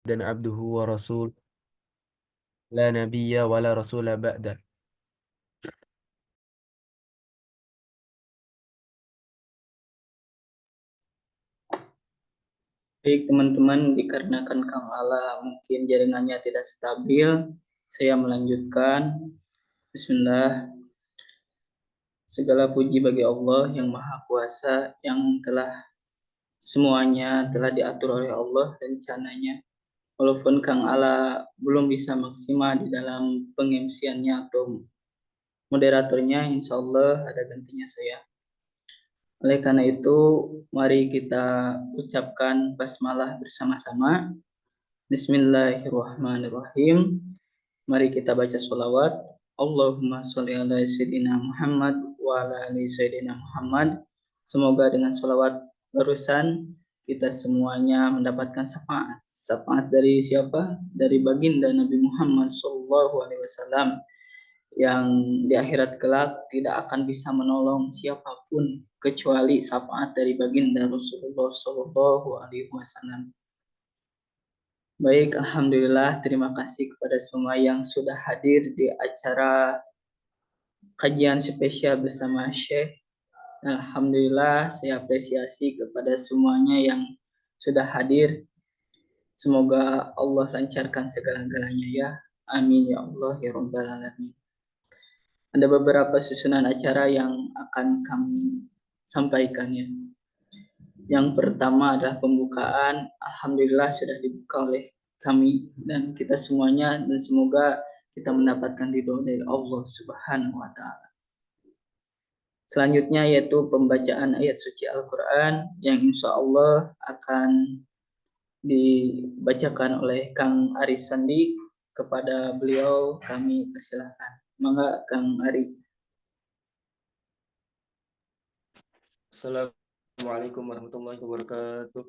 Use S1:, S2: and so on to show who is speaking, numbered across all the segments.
S1: dan abduhu wa rasul la nabiyya wa la rasula ba'da.
S2: Baik teman-teman, dikarenakan Kang Ala mungkin jaringannya tidak stabil, saya melanjutkan. Bismillah. Segala puji bagi Allah yang Maha Kuasa, yang telah semuanya telah diatur oleh Allah rencananya. Walaupun Kang Ala belum bisa maksimal di dalam pengisiannya atau moderatornya, insya Allah ada gantinya saya. Oleh karena itu, mari kita ucapkan basmalah bersama-sama. Bismillahirrahmanirrahim. Mari kita baca sholawat. Allahumma sholli ala sayyidina Muhammad wa ala ali sayyidina Muhammad. Semoga dengan sholawat barusan kita semuanya mendapatkan syafaat. Syafaat dari siapa? Dari baginda Nabi Muhammad Sallallahu Alaihi Wasallam yang di akhirat kelak tidak akan bisa menolong siapapun kecuali syafaat dari baginda Rasulullah Sallallahu Alaihi Wasallam. Baik, alhamdulillah, terima kasih kepada semua yang sudah hadir di acara kajian spesial bersama Syekh. Alhamdulillah, saya apresiasi kepada semuanya yang sudah hadir. Semoga Allah lancarkan segala-galanya ya. Amin ya Allah ya Rabbal Alamin. Ada beberapa susunan acara yang akan kami sampaikan ya. Yang pertama adalah pembukaan. Alhamdulillah sudah dibuka oleh kami dan kita semuanya, dan semoga kita mendapatkan ridho dari Allah Subhanahu wa taala. Selanjutnya yaitu pembacaan ayat suci Al-Qur'an yang insya Allah akan dibacakan oleh Kang Aris Sandi. Kepada beliau kami persilahkan. Mangga Kang Ari.
S3: Assalamualaikum warahmatullahi wabarakatuh.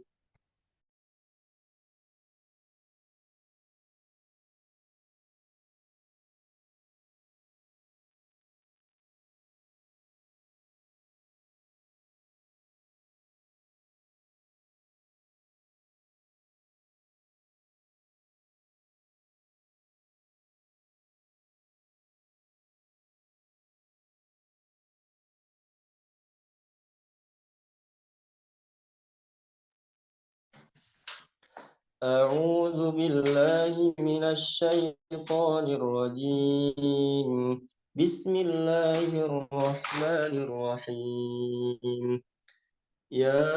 S3: أعوذ بالله من الشيطان الرجيم. بسم الله الرحمن الرحيم. يا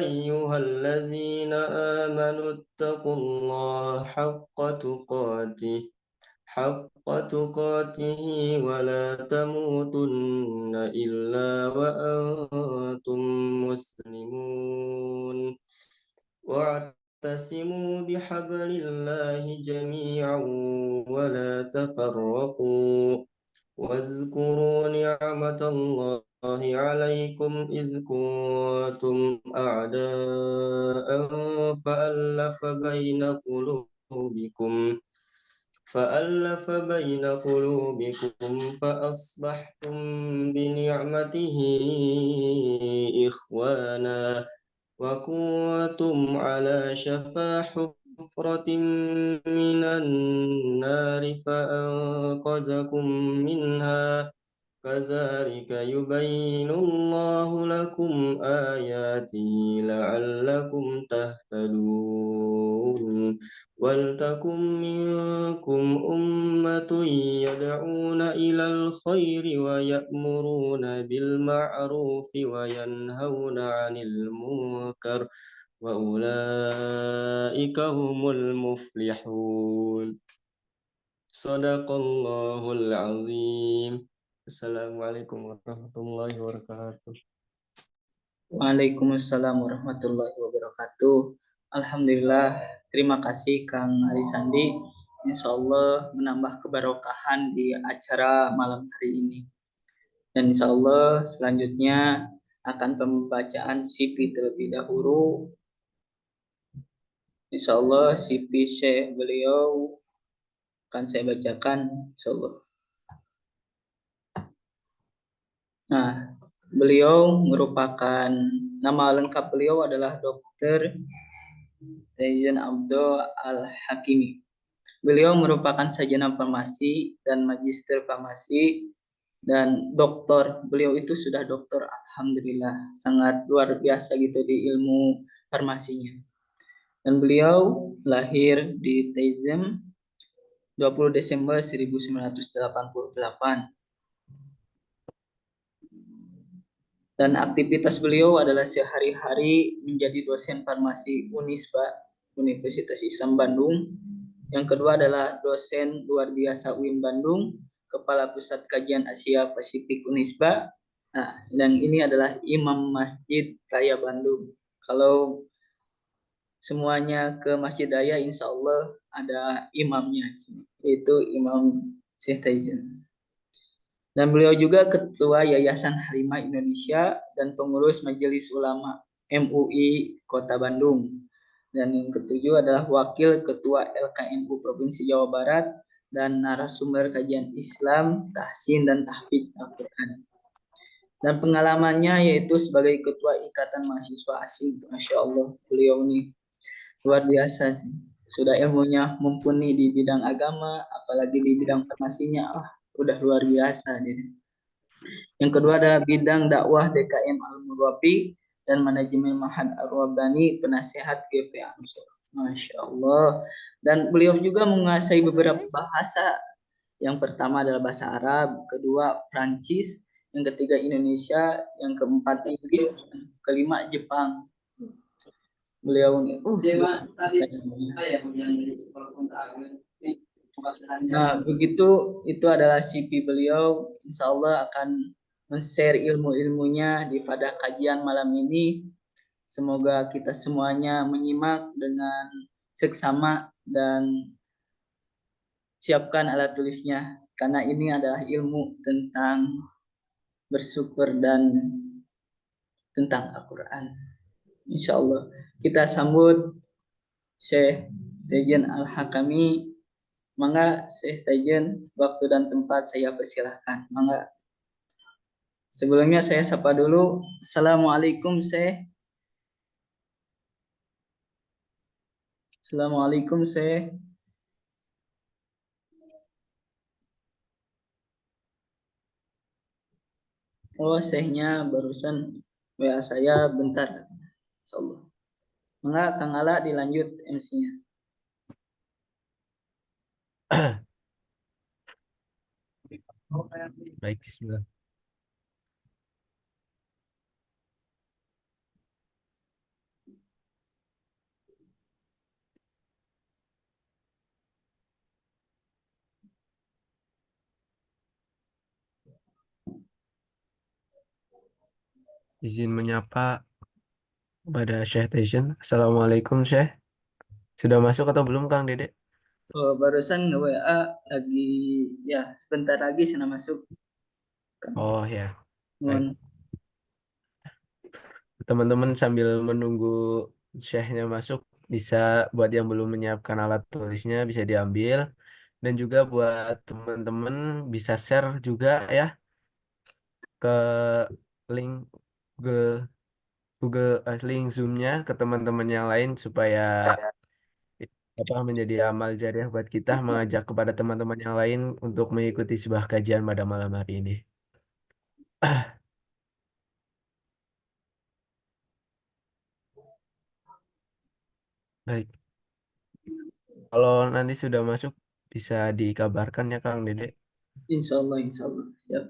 S3: أيها الذين آمنوا اتقوا الله حق تقاته ولا تموتن إلا وأنتم مسلمون. واعتصموا بحبل الله جميعا ولا تفرقوا. واذكروا نعمة الله عليكم إذ كنتم أعداء فألف بين قلوبكم فأصبحتم بنعمته إخوانا وكنتم على شفا حفرة من النار فأنقذكم منها. كذلك يبين الله لكم آياته لعلكم تهتدون. ولتكن منكم أمة يدعون إلى الخير ويأمرون بالمعروف وينهون عن المنكر وأولئك هم المفلحون. صدق الله العظيم. Assalamualaikum warahmatullahi wabarakatuh.
S2: Waalaikumsalam warahmatullahi wabarakatuh. Alhamdulillah, terima kasih Kang Ali Sandi. Insya Allah menambah keberkahan di acara malam hari ini. Dan insya Allah selanjutnya akan pembacaan CV terlebih dahulu. Insya Allah CV Syekh beliau akan saya bacakan. Insya Allah. Nah, beliau merupakan, nama lengkap beliau adalah Dr. Taizen Abdul Al-Hakimi. Beliau merupakan sarjana farmasi dan magister farmasi dan doktor. Beliau itu sudah doktor, alhamdulillah, sangat luar biasa gitu di ilmu farmasinya. Dan beliau lahir di Taizem 20 Desember 1988. Dan aktivitas beliau adalah sehari-hari menjadi dosen farmasi Unisba, Universitas Islam Bandung. Yang kedua adalah dosen luar biasa UIN Bandung, Kepala Pusat Kajian Asia Pasifik Unisba. Nah, yang ini adalah Imam Masjid Raya Bandung. Kalau semuanya ke Masjid Raya, insya Allah ada imamnya, yaitu Imam Syekh Taizen. Dan beliau juga Ketua Yayasan Harimah Indonesia dan pengurus Majelis Ulama MUI Kota Bandung. Dan yang ketujuh adalah Wakil Ketua LKNU Provinsi Jawa Barat dan narasumber kajian Islam, tahsin, dan tahfidz Al-Quran. Dan pengalamannya yaitu sebagai Ketua Ikatan Mahasiswa Asing. Masya Allah, beliau ini luar biasa sih. Sudah ilmunya mumpuni di bidang agama, apalagi di bidang farmasinya, udah luar biasa dia. Yang kedua adalah bidang dakwah DKM Al-Murwabi dan manajemen Mahad Ar-Rabbani, penasehat GP Ansor. Masya Allah. Dan beliau juga menguasai beberapa bahasa. Yang pertama adalah bahasa Arab, kedua Prancis, yang ketiga Indonesia, yang keempat Inggris, yang kelima Jepang. Beliau ini, nah, begitu itu adalah CV beliau. Insya Allah akan men-share ilmu-ilmunya di pada kajian malam ini. Semoga kita semuanya menyimak dengan seksama dan siapkan alat tulisnya. Karena ini adalah ilmu tentang bersyukur dan tentang Al-Quran. Insya Allah. Kita sambut Syekh Taijen Al-Hakami. Mangga Syekh Taijen, waktu dan tempat saya persilahkan. Mangga. Sebelumnya saya sapa dulu. Assalamualaikum Syekh. Assalamualaikum Syekh. Oh, Syekhnya barusan WA saya bentar. Insyaallah. Mangga Kang Ala dilanjut MC-nya.
S1: Baik, bismillah. Izin menyapa kepada Syekh Taijen. Assalamualaikum Syekh. Sudah masuk atau belum Kang Dede?
S2: Oh, barusan WA lagi, ya sebentar lagi sana masuk.
S1: Oh ya, baik.
S2: Mohon.
S1: Teman-teman sambil menunggu Syekhnya masuk, bisa buat yang belum menyiapkan alat tulisnya bisa diambil. Dan juga buat teman-teman bisa share juga ya ke link Google, link Zoom-nya ke teman-teman yang lain supaya menjadi amal jariah buat kita mengajak kepada teman-teman yang lain untuk mengikuti sebuah kajian pada malam hari ini. Baik. Kalau nanti sudah masuk bisa dikabarkan ya Kang Dede.
S2: Insya Allah, insya Allah. Ya.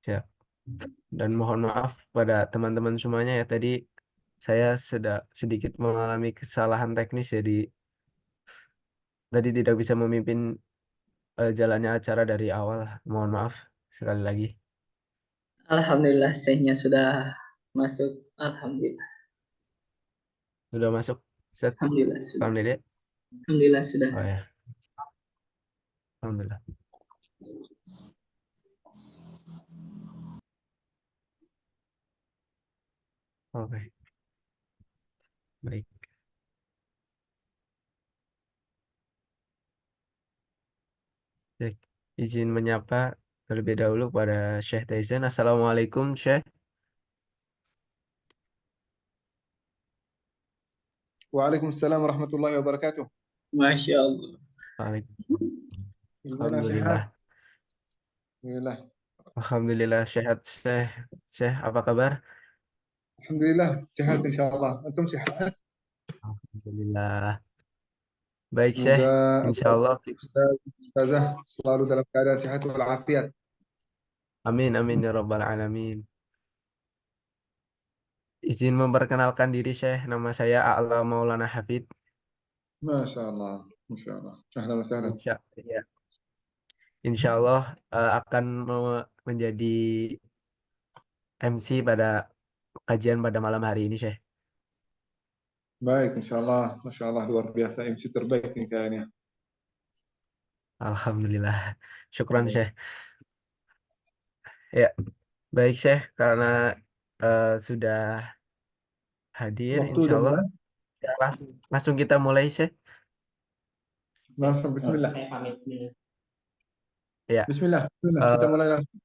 S1: Siap. Dan mohon maaf pada teman-teman semuanya ya tadi saya sedikit mengalami kesalahan teknis jadi tadi tidak bisa memimpin jalannya acara dari awal. Mohon maaf sekali lagi.
S2: Alhamdulillah, Syekhnya sudah masuk. Alhamdulillah.
S1: Sudah masuk set
S2: Alhamdulillah sudah.
S1: Kang Dede?
S2: Alhamdulillah sudah.
S1: Oh ya, Alhamdulillah. Oke, baik. Baik. Izin menyapa terlebih dahulu pada Syekh Taizen. Assalamualaikum Syekh.
S4: Waalaikumsalam warahmatullahi wabarakatuh.
S2: Masya Allah.
S1: Waalaikumsalam.
S4: Gimana sehat?
S1: Alhamdulillah.
S4: Alhamdulillah.
S1: Alhamdulillah sehat, Syekh. Syekh, apa kabar?
S4: Alhamdulillah sehat insyaallah. Antum sehat?
S1: Alhamdulillah. Baik, Syekh.
S4: Semoga
S1: Insya Allah.
S4: Ustaz, Ustazah selalu dalam keadaan sehat walafiat.
S1: Amin, amin ya Rabbal Alamin. Izin memperkenalkan diri, Syekh. Nama saya A'la Maulana Hafid.
S4: Masya Allah, Masya Allah. Ahlan wa sahlan.
S1: Ya. Insya Allah akan menjadi MC pada kajian pada malam hari ini, Syekh.
S4: Baik, insyaallah, Masya Allah luar biasa MC terbaik nih kayaknya.
S1: Alhamdulillah. Syukran, Syekh. Ya, baik, Syekh. Karena sudah hadir,
S4: Waktu
S1: insya
S4: udah
S1: Allah.
S4: mulai?
S1: Ya, langsung kita mulai, Syekh.
S4: Langsung Bismillah.
S2: Saya pamit dulu.
S1: Ya,
S4: Bismillah, Bismillah. Kita mulai langsung.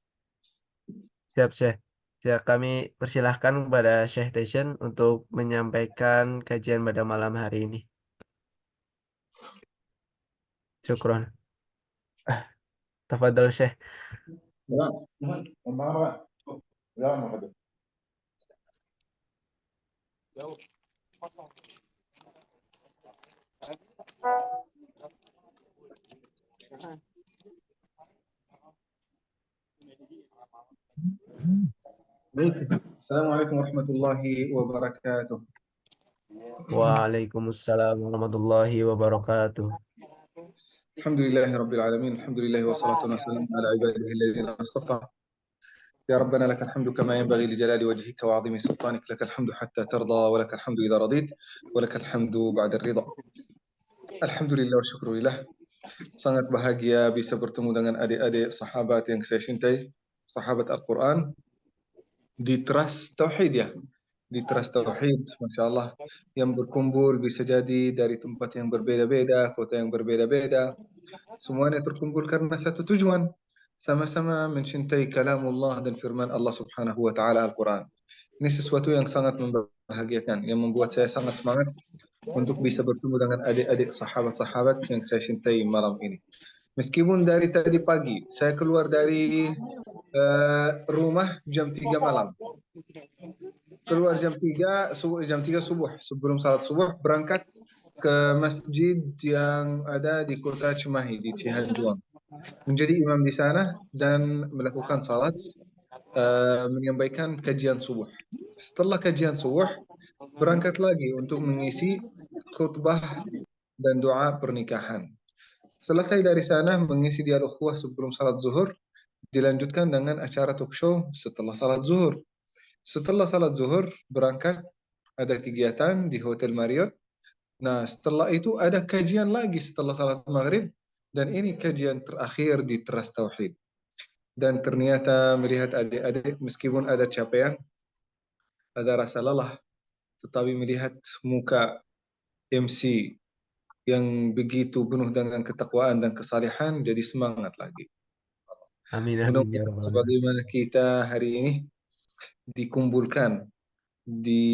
S1: siap, Syekh. Ya, kami persilahkan kepada Syekh Tation untuk menyampaikan kajian pada malam hari ini. Syukron. Tafadhol, Syekh.
S4: Ya, mohon. Ya, mohon. Baik. Assalamualaikum warahmatullahi wabarakatuh.
S1: Waalaikumsalam warahmatullahi wabarakatuh.
S4: Alhamdulillahi rabbil alamin. Alhamdulillahi wassalatu wassalamu ala ibadihi alladhina istafa. يا ربنا لك الحمد كما ينبغي لجلال وجهك وعظيم سلطانك لك الحمد حتى ترضى ولك الحمد إذا رضيت ولك الحمد بعد الرضا. Alhamdulillah wa syukurillah. Sangat bahagia bisa bertemu dengan adik-adik sahabat yang saya cintai, sahabat Al-Quran di Trust Tauhid ya. Di Trust Tauhid, Masya Allah, yang berkumpul bisa jadi dari tempat yang berbeda-beda, kota yang berbeda-beda. Semuanya terkumpul karena satu tujuan, sama-sama mencintai kalamullah dan firman Allah Subhanahu wa taala Al-Qur'an. Ini sesuatu yang sangat membahagiakan, yang membuat saya sangat semangat untuk bisa bertemu dengan adik-adik sahabat-sahabat yang saya cintai malam ini. Meskipun dari tadi pagi saya keluar dari rumah jam 3 malam. Keluar jam 3 subuh, sebelum salat subuh berangkat ke masjid yang ada di kota Cimahi di Cihanjuang. Menjadi imam di sana dan melakukan salat, menyampaikan kajian subuh. Setelah kajian subuh, berangkat lagi untuk mengisi khutbah dan doa pernikahan. Selesai dari sana mengisi dialog ukhuwah sebelum salat zuhur, dilanjutkan dengan acara talk show setelah salat zuhur. Setelah salat zuhur berangkat, ada kegiatan di Hotel Marriott. Nah, setelah itu ada kajian lagi setelah salat maghrib, dan ini kajian terakhir di Trust Tauhid. Dan ternyata melihat adik-adik meskipun ada capaian, ada rasa lelah, tetapi melihat muka MC yang begitu penuh dengan ketakwaan dan kesalehan, jadi semangat lagi.
S1: Amin, amin ya
S4: Mudah-mudahan
S1: Rabbal Alamin.
S4: sebagaimana kita hari ini dikumpulkan di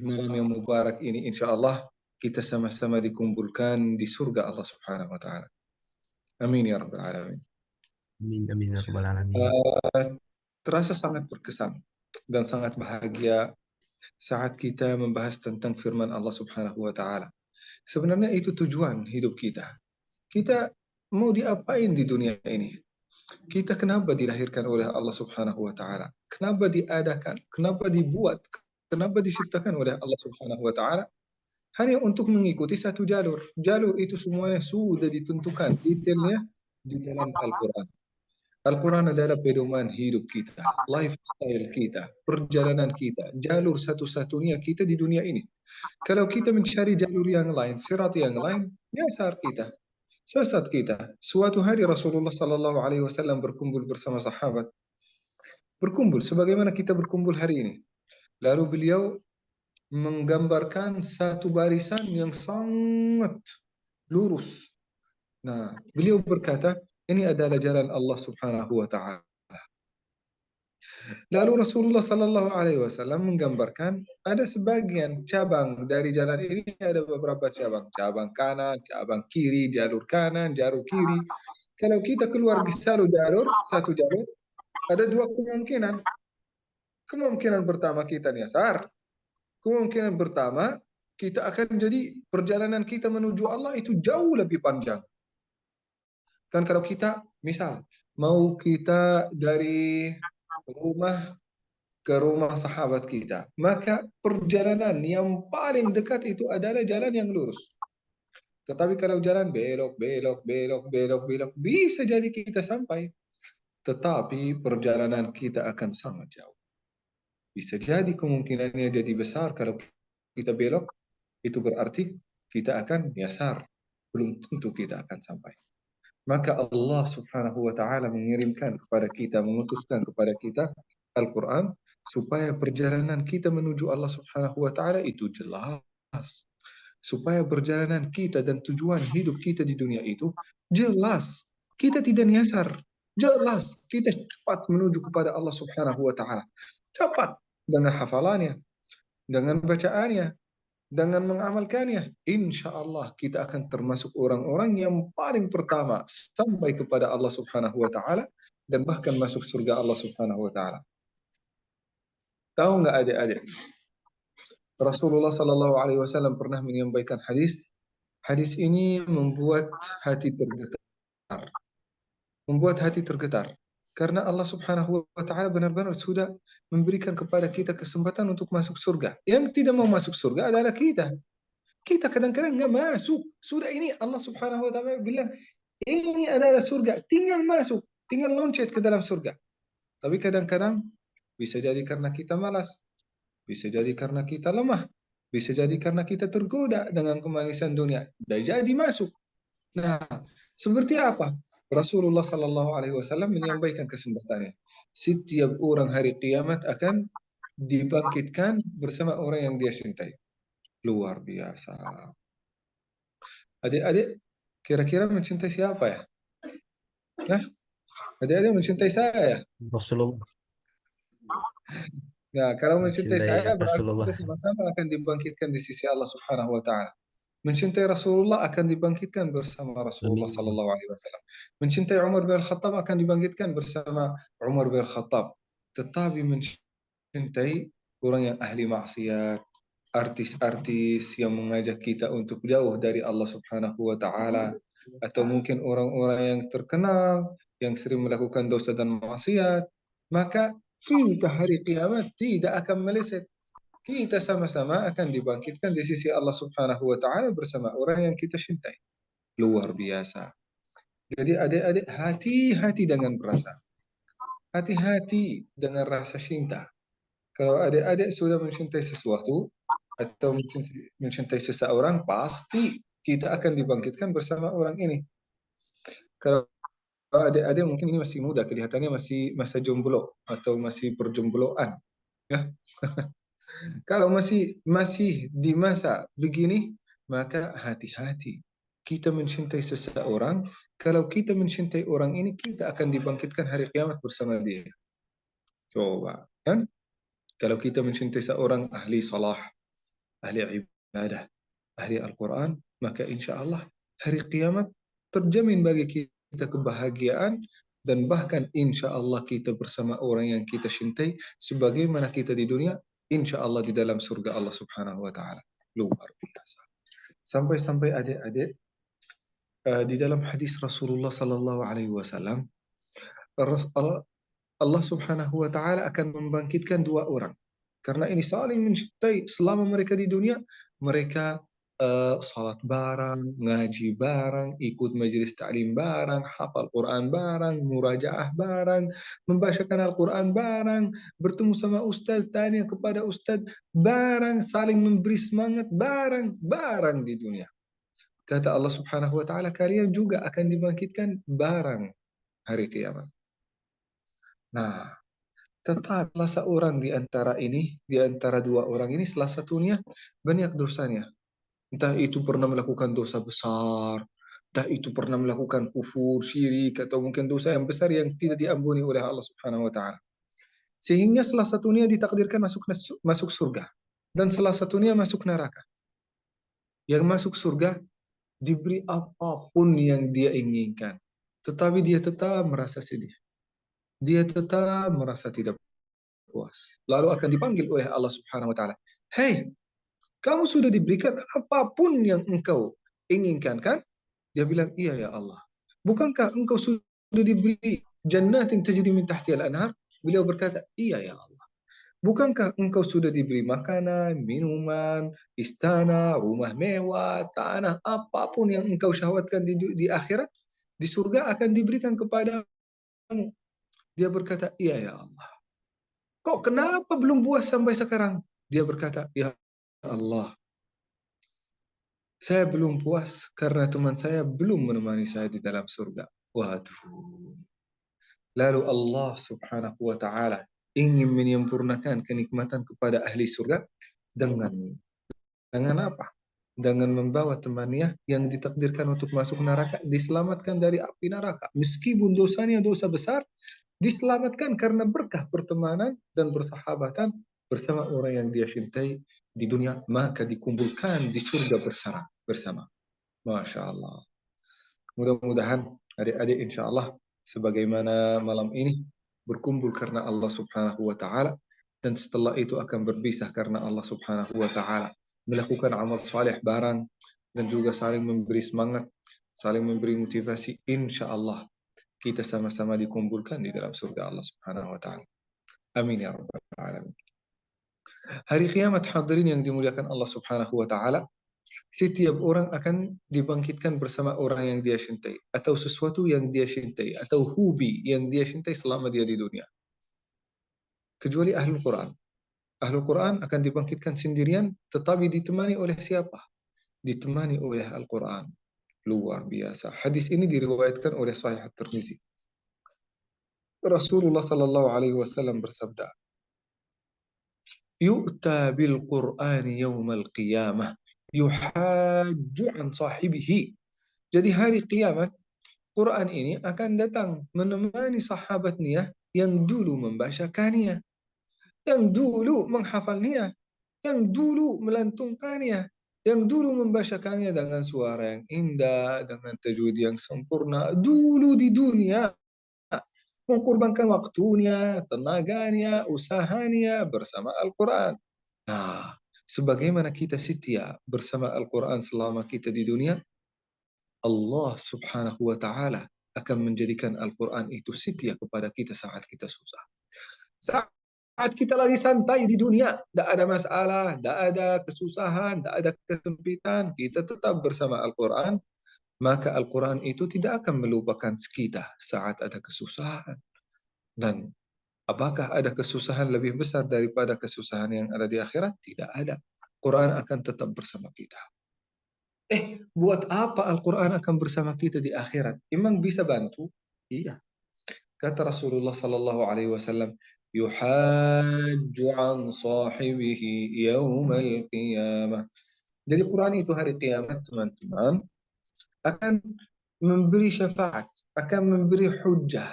S4: malam yang mubarak ini, insya Allah kita sama-sama dikumpulkan di surga Allah Subhanahu wa taala. Amin ya rabbal alamin.
S1: Amin, amin ya Rabbal Alamin.
S4: Terasa sangat berkesan dan sangat bahagia saat kita membahas tentang firman Allah Subhanahu wa taala. Sebenarnya itu tujuan hidup kita. Kita mau diapain di dunia ini? Kita kenapa dilahirkan oleh Allah Subhanahu wa taala? Kenapa diadakan? Kenapa dibuat? Kenapa diciptakan oleh Allah Subhanahu wa taala? Hanya untuk mengikuti satu jalur. Jalur itu semuanya sudah ditentukan detailnya di dalam Al-Quran. Al-Quran adalah pedoman hidup kita, lifestyle kita, perjalanan kita, jalur satu-satunya kita di dunia ini. Kalau kita mencari jalur yang lain, sirat yang lain, nyasar kita, sesat kita. Suatu hari Rasulullah Sallallahu Alaihi Wasallam berkumpul bersama sahabat, berkumpul sebagaimana kita berkumpul hari ini. Lalu beliau menggambarkan satu barisan yang sangat lurus. Nah, beliau berkata, ini adalah jalan Allah Subhanahu wa taala. Lalu Rasulullah Sallallahu Alaihi Wasallam menggambarkan ada sebagian cabang dari jalan ini, ada beberapa cabang, cabang kanan, cabang kiri, jalur kanan, jalur kiri. Kalau kita keluar di satu jalur, ada dua kemungkinan. Kemungkinan pertama kita nyasar, kemungkinan pertama kita akan jadi perjalanan kita menuju Allah itu jauh lebih panjang. Kan kalau kita misal mau kita dari rumah ke rumah sahabat kita, maka perjalanan yang paling dekat itu adalah jalan yang lurus. Tetapi kalau jalan belok, belok, belok, belok, belok, bisa jadi kita sampai. Tetapi perjalanan kita akan sangat jauh. Bisa jadi kemungkinannya jadi besar kalau kita belok, itu berarti kita akan nyasar. Belum tentu kita akan sampai. Maka Allah Subhanahu wa taala mengirimkan kepada kita, mengutuskan kepada kita Al-Qur'an supaya perjalanan kita menuju Allah Subhanahu wa taala itu jelas. Supaya perjalanan kita dan tujuan hidup kita di dunia itu jelas. Kita tidak nyasar. Jelas kita cepat menuju kepada Allah Subhanahu wa taala. Cepat dengan hafalannya, dengan bacaannya, dengan mengamalkannya, insya Allah kita akan termasuk orang-orang yang paling pertama sampai kepada Allah Subhanahu wa taala dan bahkan masuk surga Allah Subhanahu wa taala. Tahu nggak adik-adik? Rasulullah Sallallahu Alaihi Wasallam pernah menyampaikan hadis. Hadis ini membuat hati tergetar. Membuat hati tergetar. Karena Allah Subhanahu wa taala benar-benar sudah memberikan kepada kita kesempatan untuk masuk surga. Yang tidak mau masuk surga adalah kita. Kita kadang-kadang nggak masuk. Sudah ini Allah Subhanahu wa taala bilang, ini adalah surga, tinggal masuk, tinggal loncat ke dalam surga. Tapi kadang-kadang bisa jadi karena kita malas, bisa jadi karena kita lemah, bisa jadi karena kita tergoda dengan kemanisan dunia, dan jadi masuk. Nah, seperti apa? Rasulullah Sallallahu Alaihi Wasallam menyampaikan kesempatannya. Setiap orang hari kiamat akan dibangkitkan bersama orang yang dia cintai. Luar biasa. Adik-adik, kira-kira mencintai siapa ya? Nah, adik-adik mencintai saya.
S1: Rasulullah.
S4: Nah, kalau mencintai
S1: Mencintai
S4: saya berarti
S1: Rasulullah.
S4: kita sama-sama akan dibangkitkan di sisi Allah Subhanahu wa taala. Mencintai Rasulullah akan dibangkitkan bersama Rasulullah
S1: Amin.
S4: Sallallahu Alaihi Wasallam. Mencintai Umar bin Khattab akan dibangkitkan bersama Umar bin Khattab. Tetapi mencintai orang yang ahli maksiat, artis-artis yang mengajak kita untuk jauh dari Allah Subhanahu wa taala, atau mungkin orang-orang yang terkenal yang sering melakukan dosa dan maksiat, maka kita hari kiamat tidak akan meleset. Kita sama-sama akan dibangkitkan di sisi Allah Subhanahu wa taala bersama orang yang kita cintai. Luar biasa. Jadi adik-adik, hati-hati dengan perasaan. Hati-hati dengan rasa cinta. Kalau adik-adik sudah mencintai sesuatu atau mencintai seseorang, pasti kita akan dibangkitkan bersama orang ini. Kalau adik-adik mungkin ini masih muda, kelihatannya masih masa jomblo atau masih perjombloan, ya. Kalau masih di masa begini, maka hati-hati. Kita mencintai seseorang, kalau kita mencintai orang ini, kita akan dibangkitkan hari kiamat bersama dia. Coba, kan? Kalau kita mencintai seorang ahli salah, ahli ibadah, ahli Al-Quran, maka insya Allah hari kiamat terjamin bagi kita kebahagiaan dan bahkan insya Allah kita bersama orang yang kita cintai sebagaimana kita di dunia, insya Allah di dalam surga Allah Subhanahu wa taala. Luar biasa. Sampai-sampai adik-adik di dalam hadis Rasulullah Sallallahu Alaihi Wasallam, Allah Subhanahu wa taala akan membangkitkan dua orang. Karena ini saling mencintai selama mereka di dunia, mereka salat bareng, ngaji bareng, ikut majelis ta'lim bareng, hafal Quran bareng, murajaah bareng, membacakan Al-Quran bareng, bertemu sama ustaz, tanya kepada ustaz bareng, saling memberi semangat bareng di dunia. Kata Allah Subhanahu wa taala, kalian juga akan dibangkitkan bareng hari kiamat. Nah, tetap salah seorang di antara ini, di antara dua orang ini, salah satunya banyak dosanya. Entah itu pernah melakukan dosa besar, entah itu pernah melakukan kufur, syirik, atau mungkin dosa yang besar yang tidak diampuni oleh Allah Subhanahu wa taala. Sehingga salah satunya ditakdirkan masuk surga. Dan salah satunya masuk neraka. Yang masuk surga diberi apapun yang dia inginkan. Tetapi dia tetap merasa sedih. Dia tetap merasa tidak puas. Lalu akan dipanggil oleh Allah Subhanahu wa taala. Hei, kamu sudah diberikan apapun yang engkau inginkan kan? Dia bilang, iya ya Allah. Bukankah engkau sudah diberi jannatin tajri min tahtiha al-anhar? Beliau berkata, iya ya Allah. Bukankah engkau sudah diberi makanan, minuman, istana, rumah mewah, tanah, apapun yang engkau syahwatkan di akhirat, di surga akan diberikan kepadamu. Dia berkata, iya ya Allah. Kok kenapa belum puas sampai sekarang? Dia berkata, ya Allah, saya belum puas karena teman saya belum menemani saya di dalam surga. Waduh. Lalu Allah Subhanahu wa taala ingin menyempurnakan kenikmatan kepada ahli surga dengan apa? Dengan membawa temannya yang ditakdirkan untuk masuk neraka diselamatkan dari api neraka. Meskipun dosanya dosa besar, diselamatkan karena berkah pertemanan dan persahabatan bersama orang yang dia cintai di dunia, maka dikumpulkan di surga bersama. Masya Allah. Mudah-mudahan adik-adik insya Allah sebagaimana malam ini berkumpul karena Allah Subhanahu wa taala dan setelah itu akan berpisah karena Allah Subhanahu wa taala, melakukan amal saleh bareng dan juga saling memberi semangat, saling memberi motivasi, insya Allah kita sama-sama dikumpulkan di dalam surga Allah Subhanahu wa taala. Amin ya rabbal alamin. Hari kiamat hadirin yang dimuliakan Allah Subhanahu wa taala, setiap orang akan dibangkitkan bersama orang yang dia cintai atau sesuatu yang dia cintai atau hobi yang dia cintai selama dia di dunia. Kecuali ahlul Quran. Ahlul Quran akan dibangkitkan sendirian tetapi ditemani oleh siapa? Ditemani oleh Al-Quran. Luar biasa. Hadis ini diriwayatkan oleh Sahih At-Tirmizi. Rasulullah sallallahu alaihi wasallam bersabda, "Yu'ta bil Qur'an yaumal qiyamah yuhajju an sahibihi." Jadi hari kiamat Quran ini akan datang menemani sahabatnya yang dulu membacakannya, yang dulu menghafalnya, yang dulu melantunkannya, yang dulu membacakannya dengan suara yang indah, dengan tajwid yang sempurna, dulu di dunia, mengorbankan waktunya, tenaganya, usahanya bersama Al-Quran. Nah, sebagaimana kita setia bersama Al-Quran selama kita di dunia, Allah Subhanahu wa taala akan menjadikan Al-Quran itu setia kepada kita saat kita susah. Saat kita lagi santai di dunia, tidak ada masalah, tidak ada kesusahan, tidak ada kesempitan, kita tetap bersama Al-Quran, maka Al-Quran itu tidak akan melupakan kita saat ada kesusahan. Dan apakah ada kesusahan lebih besar daripada kesusahan yang ada di akhirat? Tidak ada. Quran akan tetap bersama kita. Buat apa Al-Quran akan bersama kita di akhirat? Emang bisa bantu? Iya. Kata Rasulullah sallallahu alaihi wasallam, yuhajju an sahibihi yaumal qiyamah. Jadi Quran itu hari kiamat, teman-teman, akan memberi syafaat, akan memberi hujjah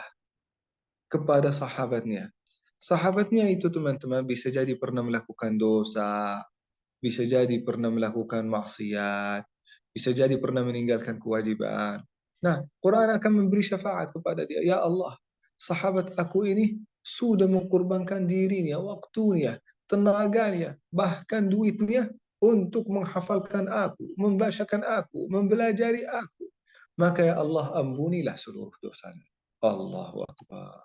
S4: kepada sahabatnya. Sahabatnya itu, teman-teman, bisa jadi pernah melakukan dosa, bisa jadi pernah melakukan maksiat, bisa jadi pernah meninggalkan kewajiban. Nah, Quran akan memberi syafaat kepada dia. Ya Allah, sahabat aku ini sudah mengorbankan dirinya, waktunya, tenaganya, bahkan duitnya untuk menghafalkan aku, membacakan aku, mempelajari aku. Maka ya Allah, ampunilah seluruh dosanya. Allahu Akbar.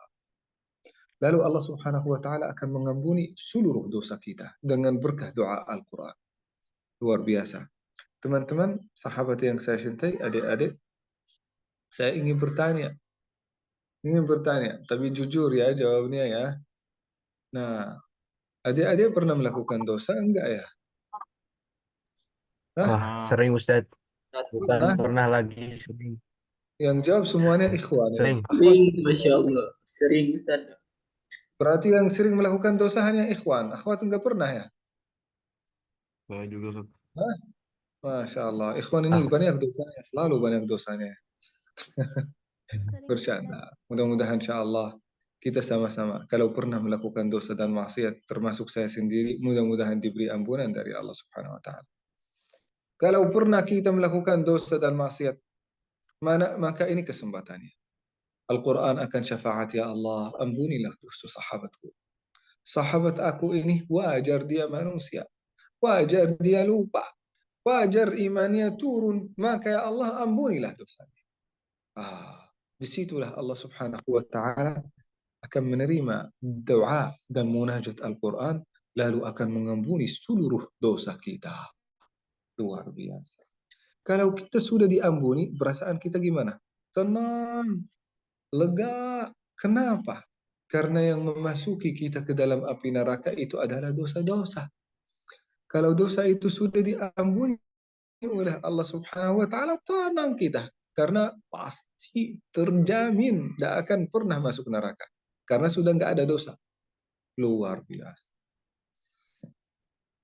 S4: Lalu Allah Subhanahu wa taala akan mengampuni seluruh dosa kita dengan berkah doa Al-Quran. Luar biasa. Teman-teman, sahabat yang saya cintai, adik-adik, saya ingin bertanya, tapi jujur ya jawabnya ya. Nah, adik-adik pernah melakukan dosa enggak ya?
S1: Wah, sering Ustadz. Bukan
S4: Hah?
S1: pernah lagi, sering.
S4: Yang jawab semuanya ikhwan ya.
S1: Sering.
S2: Sering, Masya Allah. Sering, Ustaz.
S4: Berarti yang sering melakukan dosa hanya ikhwan. Akhwat enggak pernah ya?
S1: Saya juga.
S4: Hah? Masya Allah. Ikhwan ini banyak dosanya, selalu banyak dosanya. Bercanda. Mudah-mudahan insya Allah kita sama-sama kalau pernah melakukan dosa dan maksiat, termasuk saya sendiri, mudah-mudahan diberi ampunan dari Allah Subhanahu wa taala. Kalau pernah kita melakukan dosa dan maksiat, maka ini kesempatannya. Al-Quran akan syafaat, ya Allah, ampunilah dosa sahabatku. Sahabat aku ini wajar dia manusia, wajar dia lupa, wajar imannya turun, maka ya Allah ampunilah dosanya. Disitulah Allah Subhanahu wa taala akan menerima doa dan munajat Al-Quran, lalu akan mengampuni seluruh dosa kita. Luar biasa. Kalau kita sudah diampuni, perasaan kita gimana? Tenang, lega. Kenapa? Karena yang memasuki kita ke dalam api neraka itu adalah dosa-dosa. Kalau dosa itu sudah diampuni oleh Allah Subhanahu wa taala, tenang kita. Karena pasti terjamin tidak akan pernah masuk neraka. Karena sudah nggak ada dosa. Luar biasa.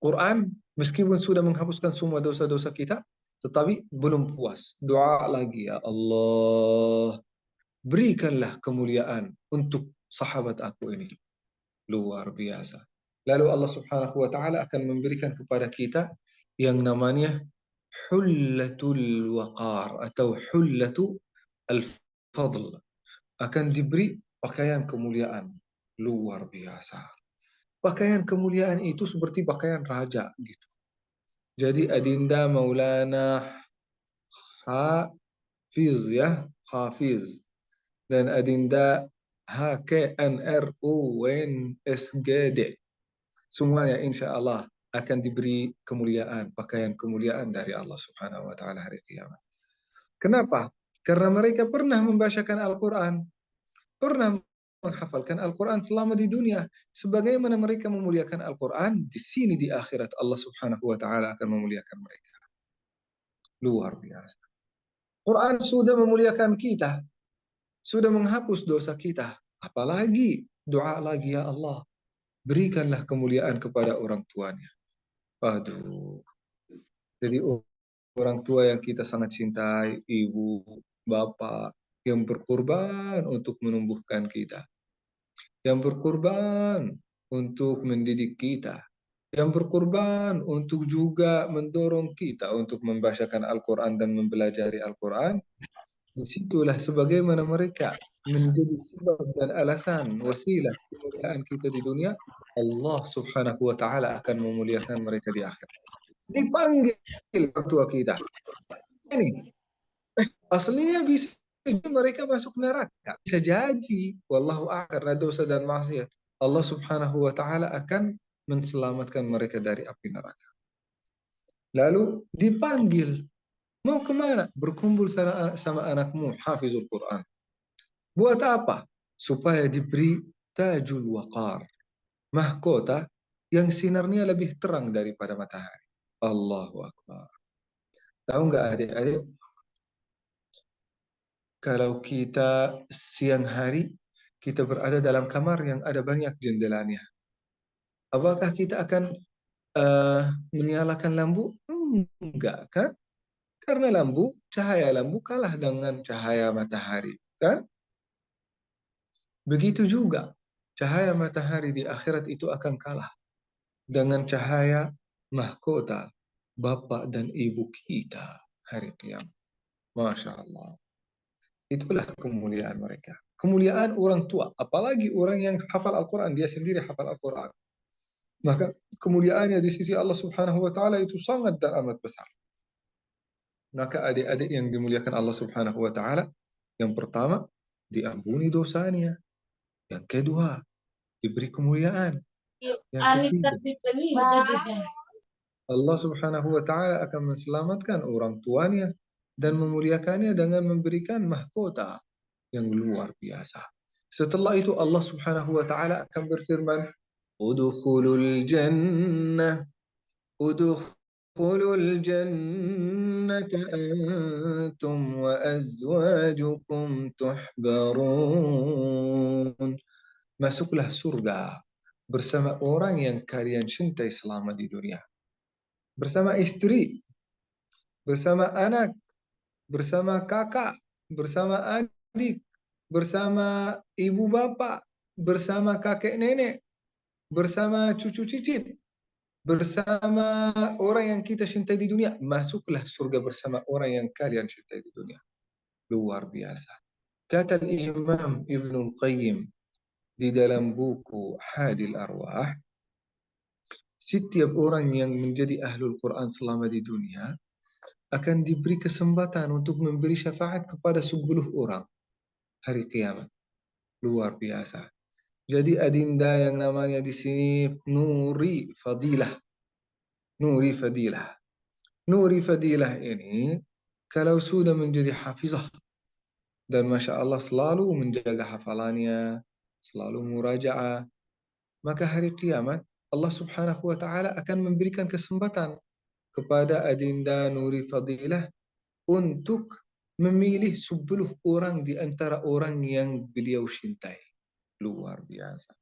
S4: Quran meskipun sudah menghapuskan semua dosa-dosa kita, tetapi belum puas. Doa lagi, ya Allah, berikanlah kemuliaan untuk sahabat aku ini. Luar biasa. Lalu Allah Subhanahu wa taala akan memberikan kepada kita yang namanya hullatul waqar atau hullatu al-fadl. Akan diberi pakaian kemuliaan. Luar biasa. Pakaian kemuliaan itu seperti pakaian raja gitu. Jadi Adinda Maulana Hafiz, ya, Hafiz, dan Adinda HKNRUNSGD, semuanya insya Allah akan diberi kemuliaan, pakaian kemuliaan dari Allah Subhanahu wa taala hari kiamat. Kenapa? Karena mereka pernah membacakan Al-Quran, pernah menghafalkan Al-Quran selama di dunia. Sebagaimana mereka memuliakan Al-Quran, di sini di akhirat Allah Subhanahu wa taala akan memuliakan mereka. Luar biasa. Quran sudah memuliakan kita, sudah menghapus dosa kita. Apalagi doa lagi, ya Allah, berikanlah kemuliaan kepada orang tuanya. Aduh. Jadi orang tua yang kita sangat cintai, ibu, bapak, yang berkorban untuk menumbuhkan kita, yang berkorban untuk mendidik kita, yang berkorban untuk juga mendorong kita untuk membacakan Al-Quran dan mempelajari Al-Quran. Disitulah sebagaimana mereka menjadi sebab dan alasan wasilah kemuliaan kita di dunia, Allah Subhanahu wa taala akan memuliakan mereka di akhirat. Dipanggil orang tua kita. Ini aslinya bisa mereka masuk neraka. Bisa jadi, wallahu a'lam, karena dosa dan maksiat. Allah Subhanahu wa taala akan menselamatkan mereka dari api neraka. Lalu dipanggil, mau kemana? Berkumpul sama anakmu, hafizul Quran. Buat apa? Supaya diberi tajul waqar, mahkota yang sinarnya lebih terang daripada matahari. Allahu Akbar. Tahu nggak adik-adik? Kalau kita siang hari, kita berada dalam kamar yang ada banyak jendelanya. Apakah kita akan menyalakan lampu? Enggak, kan? Karena cahaya lampu kalah dengan cahaya matahari, kan? Begitu juga, cahaya matahari di akhirat itu akan kalah dengan cahaya mahkota bapak dan ibu kita hari kiamat. Masya Allah. Itulah kemuliaan mereka. Kemuliaan orang tua, apalagi orang yang hafal Al-Quran, dia sendiri hafal Al-Quran. Maka kemuliaannya di sisi Allah Subhanahu wa taala itu sangat dan amat besar. Maka adik-adik yang dimuliakan Allah Subhanahu wa taala, yang pertama diampuni dosanya, yang kedua diberi kemuliaan, yang ketiga Allah Subhanahu wa taala akan menselamatkan orang tuanya dan memuliakannya dengan memberikan mahkota yang luar biasa. Setelah itu Allah Subhanahu wa taala akan berfirman, "Udkhulul jannah, udkhulul jannata antum wa azwajukum tuhbarun." Masuklah surga bersama orang yang kalian cintai selama di dunia. Bersama istri, bersama anak, bersama kakak, bersama adik, bersama ibu bapak, bersama kakek nenek, bersama cucu cicit, bersama orang yang kita cintai di dunia. Masuklah surga bersama orang yang kalian cintai di dunia. Luar biasa. Kata Imam Ibnul Qayyim di dalam buku Hadil Arwah, setiap orang yang menjadi ahlul Quran selama di dunia akan diberi kesempatan untuk memberi syafaat kepada 10 orang hari kiamat. Luar biasa. Jadi adinda yang namanya di sini Nuri Fadilah. Nuri Fadilah. Nuri Fadilah ini kalau sudah menjadi hafizah dan Masya Allah selalu menjaga hafalannya, selalu murajaah, maka hari kiamat Allah Subhanahu wa Ta'ala akan memberikan kesempatan kepada adinda Nuri Fadilah untuk memilih 10 orang di antara orang yang beliau cintai. Luar biasa.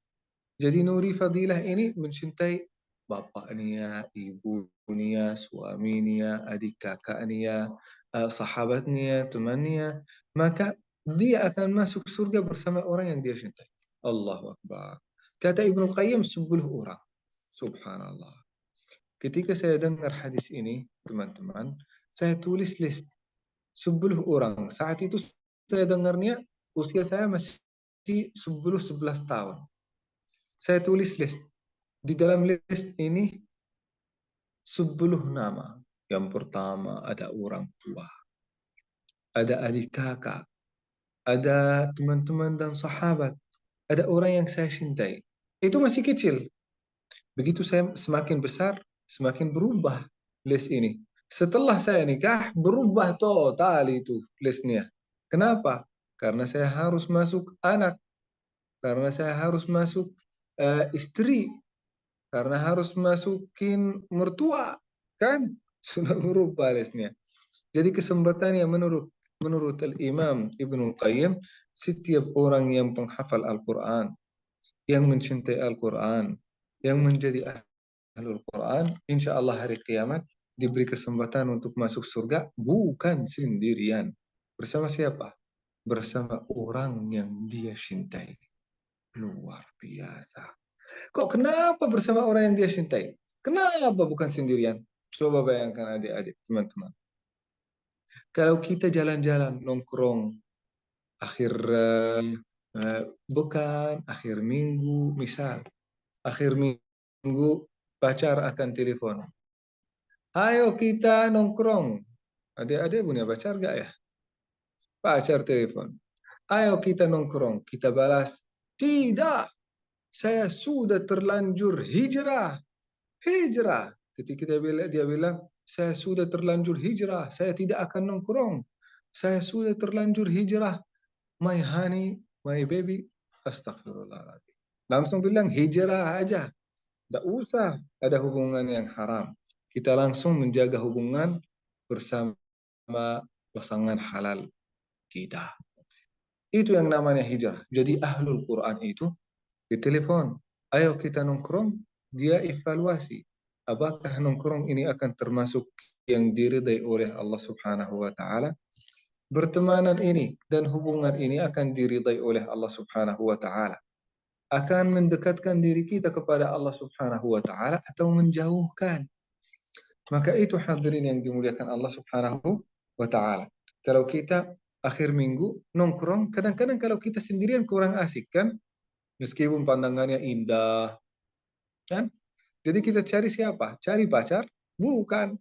S4: Jadi Nuri Fadilah ini mencintai bapaknya, ibunya, suaminya, adik kakaknya, sahabatnya, temannya. Maka dia akan masuk surga bersama orang yang dia cintai. Allahu Akbar. Kata Ibnu Qayyim 10 orang. Subhanallah. Ketika saya dengar hadis ini, teman-teman, saya tulis list 10 orang. Saat itu saya dengarnya usia saya masih 10-11 tahun. Saya tulis list. Di dalam list ini 10 nama. Yang pertama ada orang tua, ada adik kakak, ada teman-teman dan sahabat, ada orang yang saya cintai. Itu masih kecil. Begitu saya semakin besar, semakin berubah list ini. Setelah saya nikah, berubah total itu listnya. Kenapa? Karena saya harus masuk anak, karena saya harus masuk istri, karena harus masukin mertua, kan? Sudah berubah listnya. Jadi kesempatannya menurut Al-Imam Ibnu Qayyim, setiap orang yang penghafal Al-Quran, yang mencintai Al-Quran, yang menjadi ahlul Quran, insya Allah hari kiamat diberi kesempatan untuk masuk surga bukan sendirian. Bersama siapa? Bersama orang yang dia cintai. Luar biasa. Kok kenapa bersama orang yang dia cintai? Kenapa bukan sendirian? Coba bayangkan adik-adik, teman-teman. Kalau kita jalan-jalan, nongkrong, akhir bukan, akhir minggu, misal. Akhir minggu, pacar akan telepon. Ayo kita nongkrong. Adik-adik punya pacar gak ya? Pacar telepon. Ayo kita nongkrong. Kita balas, tidak. Saya sudah terlanjur hijrah. Hijrah. Ketika dia bilang, saya sudah terlanjur hijrah. Saya tidak akan nongkrong. Saya sudah terlanjur hijrah. My honey, my baby. Astagfirullahaladzim. Langsung bilang hijrah aja. Tidak usah ada hubungan yang haram. Kita langsung menjaga hubungan bersama pasangan halal kita. Itu yang namanya hijrah. Jadi ahlul Quran itu ditelepon. Ayo kita nongkrong. Dia evaluasi. Apakah nongkrong ini akan termasuk yang diridai oleh Allah Subhanahu wa Ta'ala? Bertemanan ini dan hubungan ini akan diridai oleh Allah Subhanahu wa Ta'ala. Akan mendekatkan diri kita kepada Allah Subhanahu wa Ta'ala atau menjauhkan. Maka itu hadirin yang dimuliakan Allah Subhanahu wa Ta'ala. Kalau kita akhir minggu nongkrong, kadang-kadang kalau kita sendirian kurang asik kan? Meskipun pandangannya indah, kan? Jadi kita cari siapa? Cari pacar? Bukan.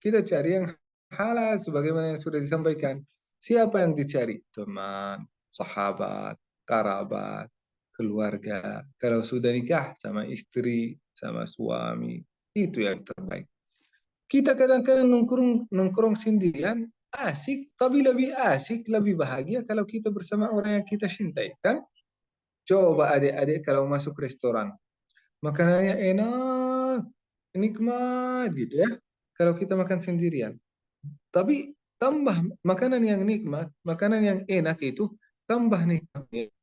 S4: Kita cari yang halal sebagaimana yang sudah disampaikan. Siapa yang dicari? Teman, sahabat, kerabat, keluarga. Kalau sudah nikah sama istri, sama suami, itu yang terbaik. Kita kadang-kadang nongkrong sendirian, asik, tapi lebih asik, lebih bahagia kalau kita bersama orang yang kita cintai, kan? Coba adik-adik kalau masuk restoran, makanannya enak, nikmat gitu ya. Kalau kita makan sendirian. Tapi tambah makanan yang nikmat, makanan yang enak itu tambah nikmatnya,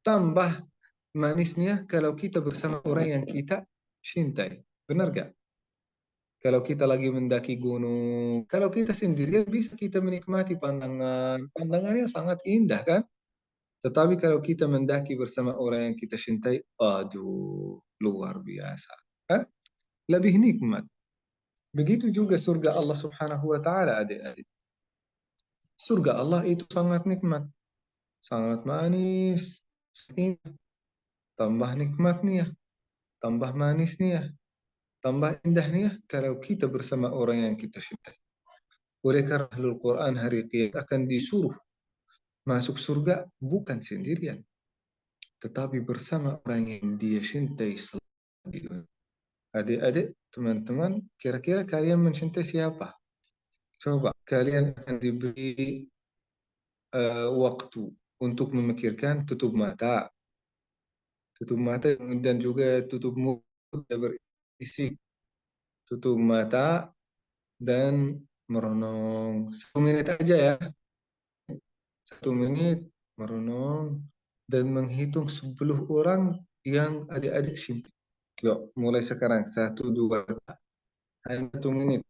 S4: tambah manisnya kalau kita bersama orang yang kita cintai. Benar gak? Kalau kita lagi mendaki gunung, kalau kita sendirian bisa kita menikmati pandangannya sangat indah kan? Tetapi kalau kita mendaki bersama orang yang kita cintai, aduh, luar biasa. Kan? Lebih nikmat. Begitu juga surga Allah Subhanahu wa taala, adik-adik. Surga Allah itu sangat nikmat, sangat manis. Tambah nikmat nih ya, tambah manis nih ya, tambah indah nih ya kalau kita bersama orang yang kita cintai. Oleh karena Ahlul Quran hari kiamat akan disuruh masuk surga bukan sendirian, tetapi bersama orang yang dia cintai selama di dunia. Adik-adik, teman-teman, kira-kira kalian mencintai siapa? Coba, kalian akan diberi waktu untuk memikirkan, tutup mata dan juga tutup mulut berisik, tutup mata dan merenung 1 menit aja ya, 1 menit merenung dan menghitung 10 orang yang adik-adik cintai. Yuk, mulai sekarang 1, 2, hanya 1 menit.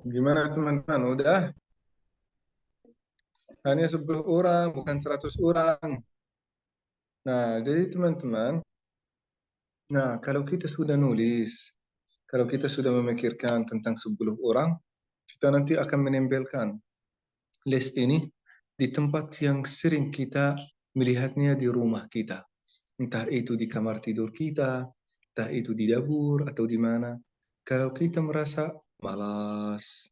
S4: Gimana teman-teman? Udah? Hanya 10 orang, bukan 100 orang. Nah, jadi teman-teman, nah kalau kita sudah nulis, kalau kita sudah memikirkan tentang 10 orang, kita nanti akan menempelkan list ini di tempat yang sering kita melihatnya di rumah kita. Entah itu di kamar tidur kita, entah itu di dapur atau di mana. Kalau kita merasa malas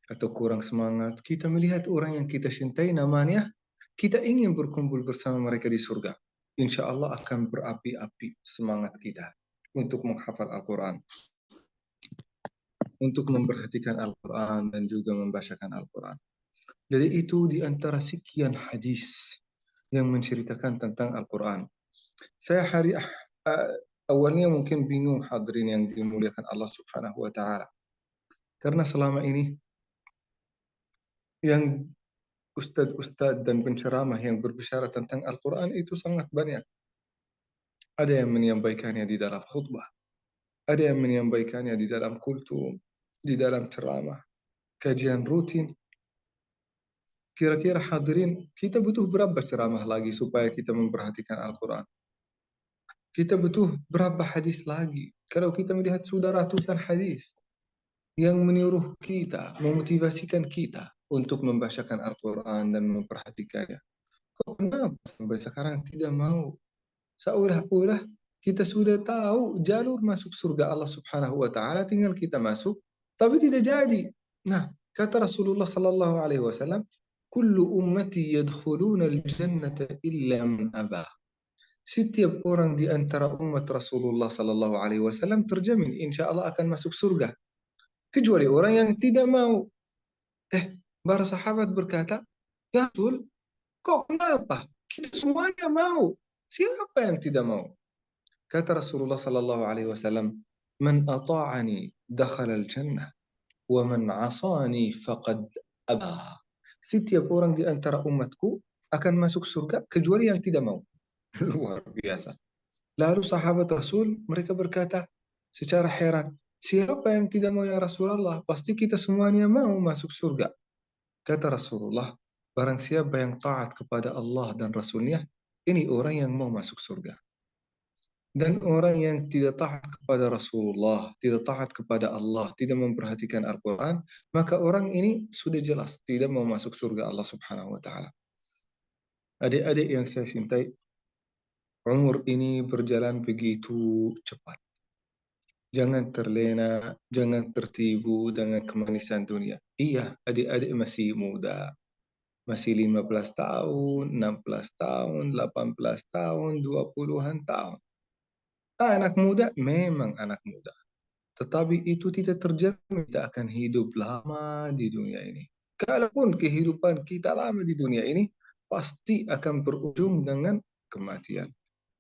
S4: atau kurang semangat, kita melihat orang yang kita cintai namanya, kita ingin berkumpul bersama mereka di surga. Insya Allah akan berapi-api semangat kita untuk menghafal Al-Quran, untuk memperhatikan Al-Quran dan juga membacakan Al-Quran. Jadi itu di antara sekian hadis yang menceritakan tentang Al-Quran. Saya awalnya mungkin bingung hadirin yang dimuliakan Allah Subhanahu wa taala. Karena selama ini yang ustadz-ustadz dan penceramah yang berbicara tentang Al-Quran itu sangat banyak. Ada yang menyampaikannya di dalam khutbah, ada yang menyampaikannya di dalam kultum, di dalam ceramah, kajian rutin. Kira-kira hadirin, kita butuh berapa ceramah lagi supaya kita memperhatikan Al-Quran? Kita butuh berapa hadis lagi? Kalau kita melihat sudah ratusan hadis yang menyuruh kita, memotivasikan kita untuk membacakan Al-Quran dan memperhatikannya. Kok kenapa sampai sekarang tidak mau? Seolah-olah kita sudah tahu jalur masuk surga Allah Subhanahu wa taala, tinggal kita masuk, tapi tidak jadi. Nah, kata Rasulullah sallallahu alaihi wasallam, "Kullu ummati yadkhuluna al-jannata illa man aba." Setiap orang di antara umat Rasulullah sallallahu alaihi wasallam terjamin insya Allah akan masuk surga, kecuali orang yang tidak mau. Para sahabat berkata, "Ya Rasul, kok kenapa? Kita semuanya mau. Siapa yang tidak mau?" Kata Rasulullah sallallahu alaihi wasallam, "Man ata'ani dakhala al-jannah wa man 'asani faqad aba." Setiap orang di antara umatku akan masuk surga kecuali yang tidak mau. Luar biasa. Lalu sahabat Rasul mereka berkata secara heran, siapa yang tidak mau ya Rasulullah? Pasti kita semuanya mau masuk surga. Kata Rasulullah, barang siapa yang taat kepada Allah dan Rasulnya, ini orang yang mau masuk surga. Dan orang yang tidak taat kepada Rasulullah, tidak taat kepada Allah, tidak memperhatikan Al-Quran, maka orang ini sudah jelas tidak mau masuk surga Allah Subhanahu wa Ta'ala. Adik-adik yang saya cintai, umur ini berjalan begitu cepat. Jangan terlena, jangan tertibu dengan kemanisan dunia. Iya, adik-adik masih muda. Masih 15 tahun, 16 tahun, 18 tahun, 20-an tahun. Anak muda memang anak muda. Tetapi itu tidak terjamin kita akan hidup lama di dunia ini. Kalaupun kehidupan kita lama di dunia ini, pasti akan berujung dengan kematian.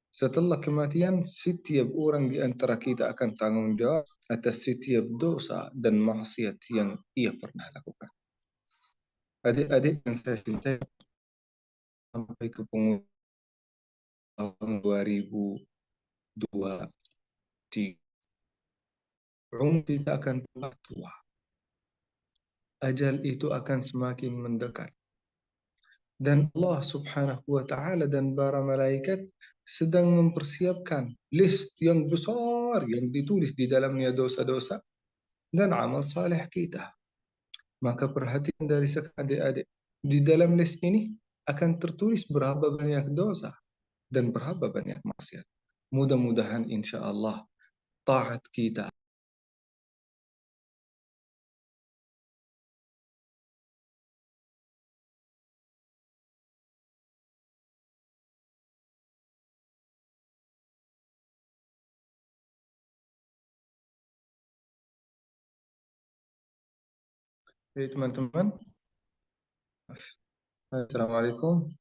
S4: Setelah kematian, setiap orang di antara kita akan tanggung jawab atas setiap dosa dan maksiat yang ia pernah lakukan. Adik-adik yang saya cintai, sampai ke penghujung tahun 2023, umur kita akan tua. Ajal itu akan semakin mendekat. Dan Allah Subhanahu wa Ta'ala dan para malaikat sedang mempersiapkan list yang besar yang ditulis di dalamnya dosa-dosa dan amal saleh kita. Maka perhatian dari adik-adik, di dalam list ini akan tertulis berapa banyak dosa dan berapa banyak maksiat. Mudah-mudahan insya Allah taat kita Jadi teman-teman, Assalamualaikum.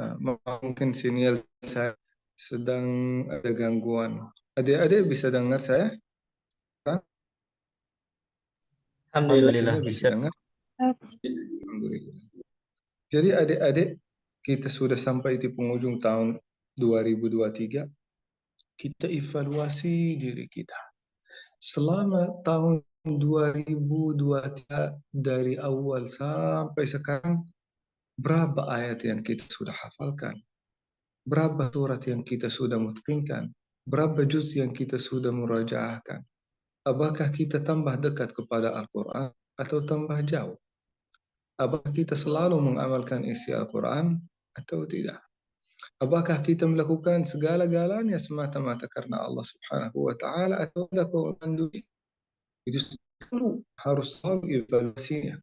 S4: Nah, mungkin sinyal saya sedang ada gangguan. Adik-adik bisa dengar saya?
S2: Alhamdulillah.
S1: Alhamdulillah
S4: Saya bisa
S1: bisa.
S4: dengar? Alhamdulillah. Jadi adik-adik, kita sudah sampai di penghujung tahun 2023. Kita evaluasi diri kita. Selama tahun 2023 dari awal sampai sekarang, berapa ayat yang kita sudah hafalkan? Berapa surat yang kita sudah mutqinkan? Berapa juz yang kita sudah murajaahkan? Apakah kita tambah dekat kepada Al-Quran atau tambah jauh? Apakah kita selalu mengamalkan isi Al-Quran atau tidak? Apakah kita melakukan segala-galanya semata-mata karena Allah Subhanahu wa Ta'ala atau ada keumuman dunia? Itu harus selalu evaluasinya.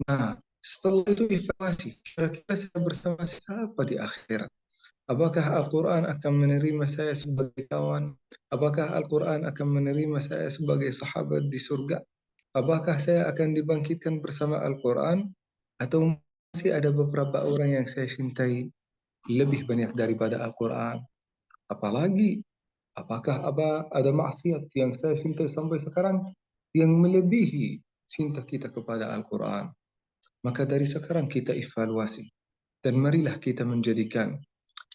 S4: Nah, setelah itu evaluasi, kira-kira saya bersama siapa di akhirat? Apakah Al-Quran akan menerima saya sebagai kawan? Apakah Al-Quran akan menerima saya sebagai sahabat di surga? Apakah saya akan dibangkitkan bersama Al-Quran? Atau masih ada beberapa orang yang saya cintai lebih banyak daripada Al-Quran? Apalagi, apakah ada maksiat yang saya cintai sampai sekarang yang melebihi cinta kita kepada Al-Quran? Maka dari sekarang kita evaluasi. Dan marilah kita menjadikan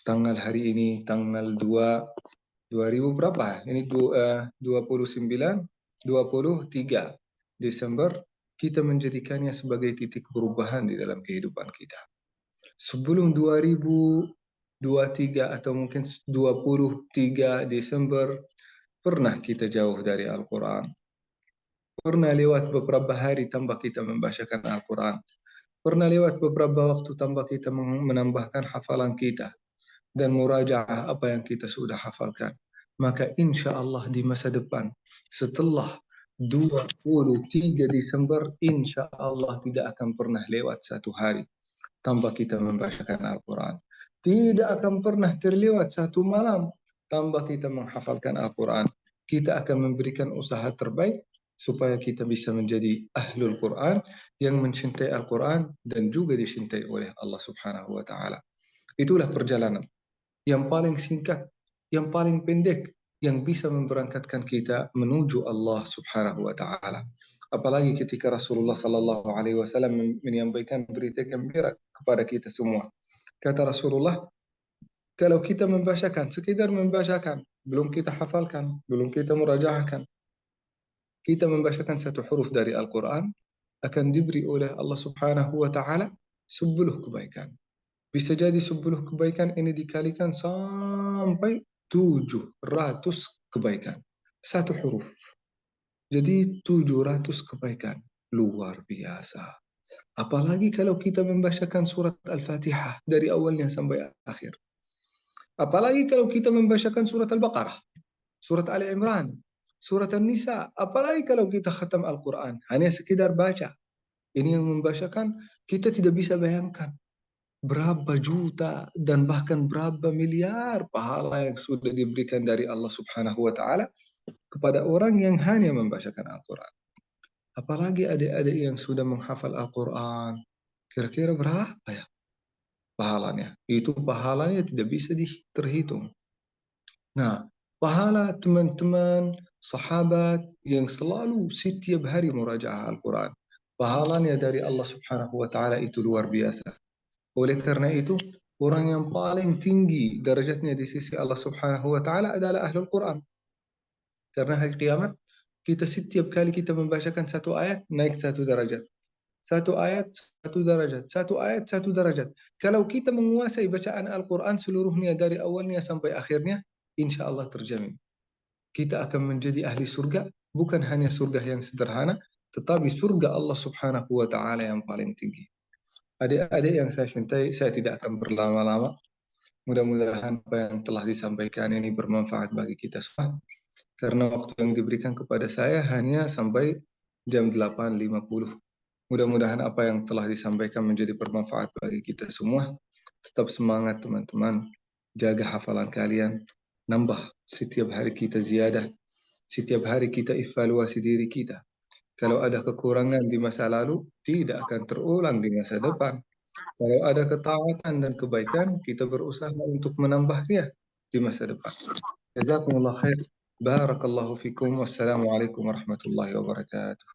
S4: tanggal hari ini, tanggal 2000 berapa? Ini 23 Desember, kita menjadikannya sebagai titik perubahan di dalam kehidupan kita. Sebelum 2023 atau mungkin 23 Desember, pernah kita jauh dari Al-Quran. Pernah lewat beberapa hari tanpa kita membacakan Al-Quran. Pernah lewat beberapa waktu tanpa kita menambahkan hafalan kita dan murajaah apa yang kita sudah hafalkan. Maka insya Allah di masa depan, setelah 23 Desember, insya Allah tidak akan pernah lewat satu hari tanpa kita membacakan Al-Quran. Tidak akan pernah terlewat satu malam tanpa kita menghafalkan Al-Quran. Kita akan memberikan usaha terbaik supaya kita bisa menjadi ahlul Quran yang mencintai Al-Quran dan juga dicintai oleh Allah Subhanahu wa Ta'ala. Itulah perjalanan yang paling singkat, yang paling pendek, yang bisa memberangkatkan kita menuju Allah Subhanahu wa taala. Apalagi ketika Rasulullah sallallahu alaihi wasallam menyampaikan berita gembira kepada kita semua. Kata Rasulullah, kalau kita membacakan, sekedar membacakan, belum kita hafalkan, belum kita murajaahkan, kita membacakan satu huruf dari Al-Quran, akan diberi oleh Allah Subhanahu wa taala 10 kebaikan. Bisa jadi 10 kebaikan ini dikalikan sampai 700 kebaikan. Satu huruf. Jadi 700 kebaikan. Luar biasa. Apalagi kalau kita membacakan surat Al-Fatihah dari awalnya sampai akhir. Apalagi kalau kita membacakan surat Al-Baqarah, surat Ali Imran, surat An-Nisa. Apalagi kalau kita khatam Al-Quran. Hanya sekedar baca. Ini yang membacakan, kita tidak bisa bayangkan berapa juta dan bahkan berapa miliar pahala yang sudah diberikan dari Allah Subhanahu wa taala kepada orang yang hanya membacakan Al-Quran. Apalagi adik-adik yang sudah menghafal Al-Quran, kira-kira berapa ya pahalanya? Itu pahalanya tidak bisa terhitung. Nah, pahala teman-teman sahabat yang selalu setiap hari murajaah Al-Quran, pahalanya dari Allah Subhanahu wa taala itu luar biasa. Oleh karena itu, orang yang paling tinggi derajatnya di sisi Allah Subhanahu wa taala adalah ahlul Quran. Karena hari kiamat, kita setiap kali kita membacakan satu ayat, naik satu derajat. Satu ayat, satu derajat. Satu ayat, satu derajat. Kalau kita menguasai bacaan Al-Quran seluruhnya dari awalnya sampai akhirnya, insya Allah terjamin. Kita akan menjadi ahli surga, bukan hanya surga yang sederhana, tetapi surga Allah Subhanahu wa taala yang paling tinggi. Adik-adik yang saya cintai, saya tidak akan berlama-lama. Mudah-mudahan apa yang telah disampaikan ini bermanfaat bagi kita semua. Karena waktu yang diberikan kepada saya hanya sampai jam 8.50. Mudah-mudahan apa yang telah disampaikan menjadi bermanfaat bagi kita semua. Tetap semangat teman-teman. Jaga hafalan kalian. Nambah setiap hari kita ziyadah. Setiap hari kita evaluasi diri kita. Kalau ada kekurangan di masa lalu, tidak akan terulang di masa depan. Kalau ada ketaatan dan kebaikan, kita berusaha untuk menambahnya di masa depan. Jazakumullah khair. Barakallahu fikum. Wassalamualaikum warahmatullahi wabarakatuh.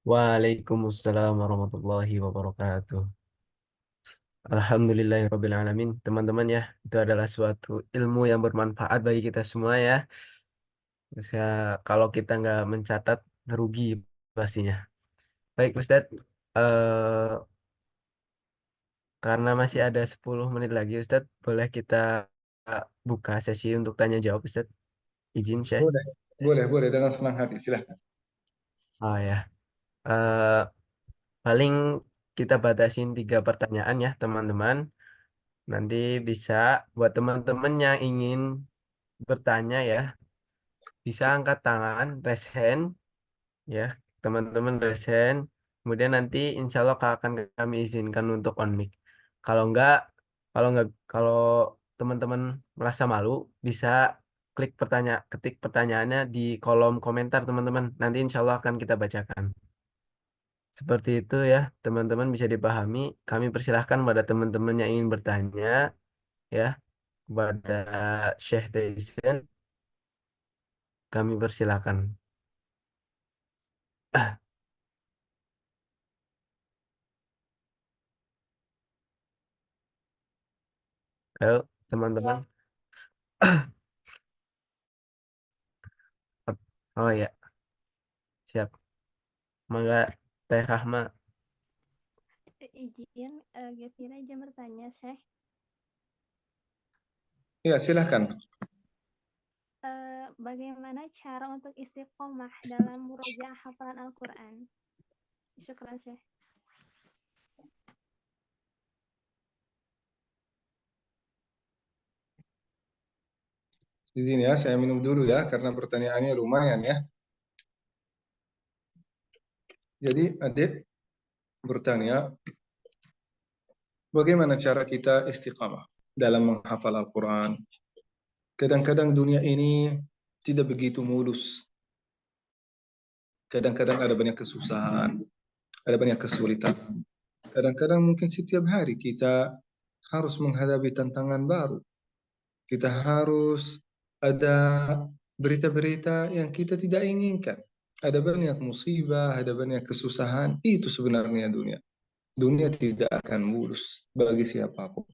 S1: Waalaikumsalam warahmatullahi wabarakatuh. Alhamdulillahirrabbilalamin. Teman-teman ya, itu adalah suatu ilmu yang bermanfaat bagi kita semua ya. Bisa, kalau kita nggak mencatat, rugi pastinya. Baik Ustadz, eh, karena masih ada 10 menit lagi Ustadz, boleh kita buka sesi untuk tanya jawab Ustadz? Izin Syekh.
S4: Boleh, boleh dengan senang hati. Silahkan.
S1: Oh ya, Eh, paling kita batasin 3 pertanyaan ya teman-teman. Nanti bisa buat teman-teman yang ingin bertanya ya, bisa angkat tangan, raise hand ya, teman-teman raise hand. Kemudian nanti insya Allah akan kami izinkan untuk on mic. Kalau kalau teman-teman merasa malu, bisa ketik pertanyaannya di kolom komentar teman-teman. Nanti insya Allah akan kita bacakan. Seperti itu ya, teman-teman bisa dipahami. Kami persilahkan pada teman-teman yang ingin bertanya ya kepada Syekh Daisen. Kami persilahkan. Ayo, teman-teman. Oh ya, siap. Mangga Teh Rahma.
S5: Izin, Gevira izin bertanya, Syekh.
S4: Ya, silahkan.
S5: Bagaimana cara untuk istiqomah dalam murojaah hafalan Al-Quran? Syukran, Syekh.
S4: Izin ya, saya minum dulu ya, karena pertanyaannya lumayan ya. Jadi adik bertanya, bagaimana cara kita istiqamah dalam menghafal Al-Quran? Kadang-kadang dunia ini tidak begitu mulus. Kadang-kadang ada banyak kesusahan, ada banyak kesulitan. Kadang-kadang mungkin setiap hari kita harus menghadapi tantangan baru. Kita harus ada berita-berita yang kita tidak inginkan, ada banyak musibah, ada banyak kesusahan. Itu sebenarnya dunia. Dunia tidak akan mulus bagi siapapun.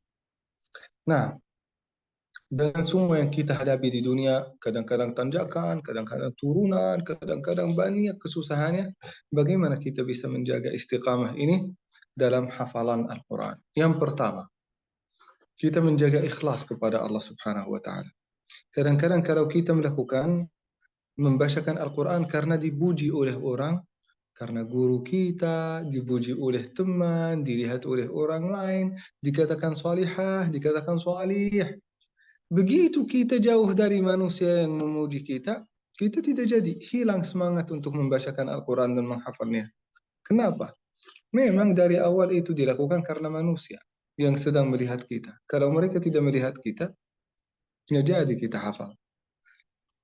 S4: Nah, dengan semua yang kita hadapi di dunia, kadang-kadang tanjakan, kadang-kadang turunan, kadang-kadang banyak kesusahannya, bagaimana kita bisa menjaga istiqamah ini dalam hafalan Al-Quran? Yang pertama, kita menjaga ikhlas kepada Allah Subhanahu wa Ta'ala. Kadang-kadang kalau kita melakukan membacakan Al-Quran karena dipuji oleh orang, karena guru kita, dipuji oleh teman, dilihat oleh orang lain, dikatakan salihah, dikatakan salih. Begitu kita jauh dari manusia yang memuji kita, kita tidak jadi hilang semangat untuk membacakan Al-Quran dan menghafalnya. Kenapa? Memang dari awal itu dilakukan karena manusia yang sedang melihat kita. Kalau mereka tidak melihat kita, tidak jadi kita hafal.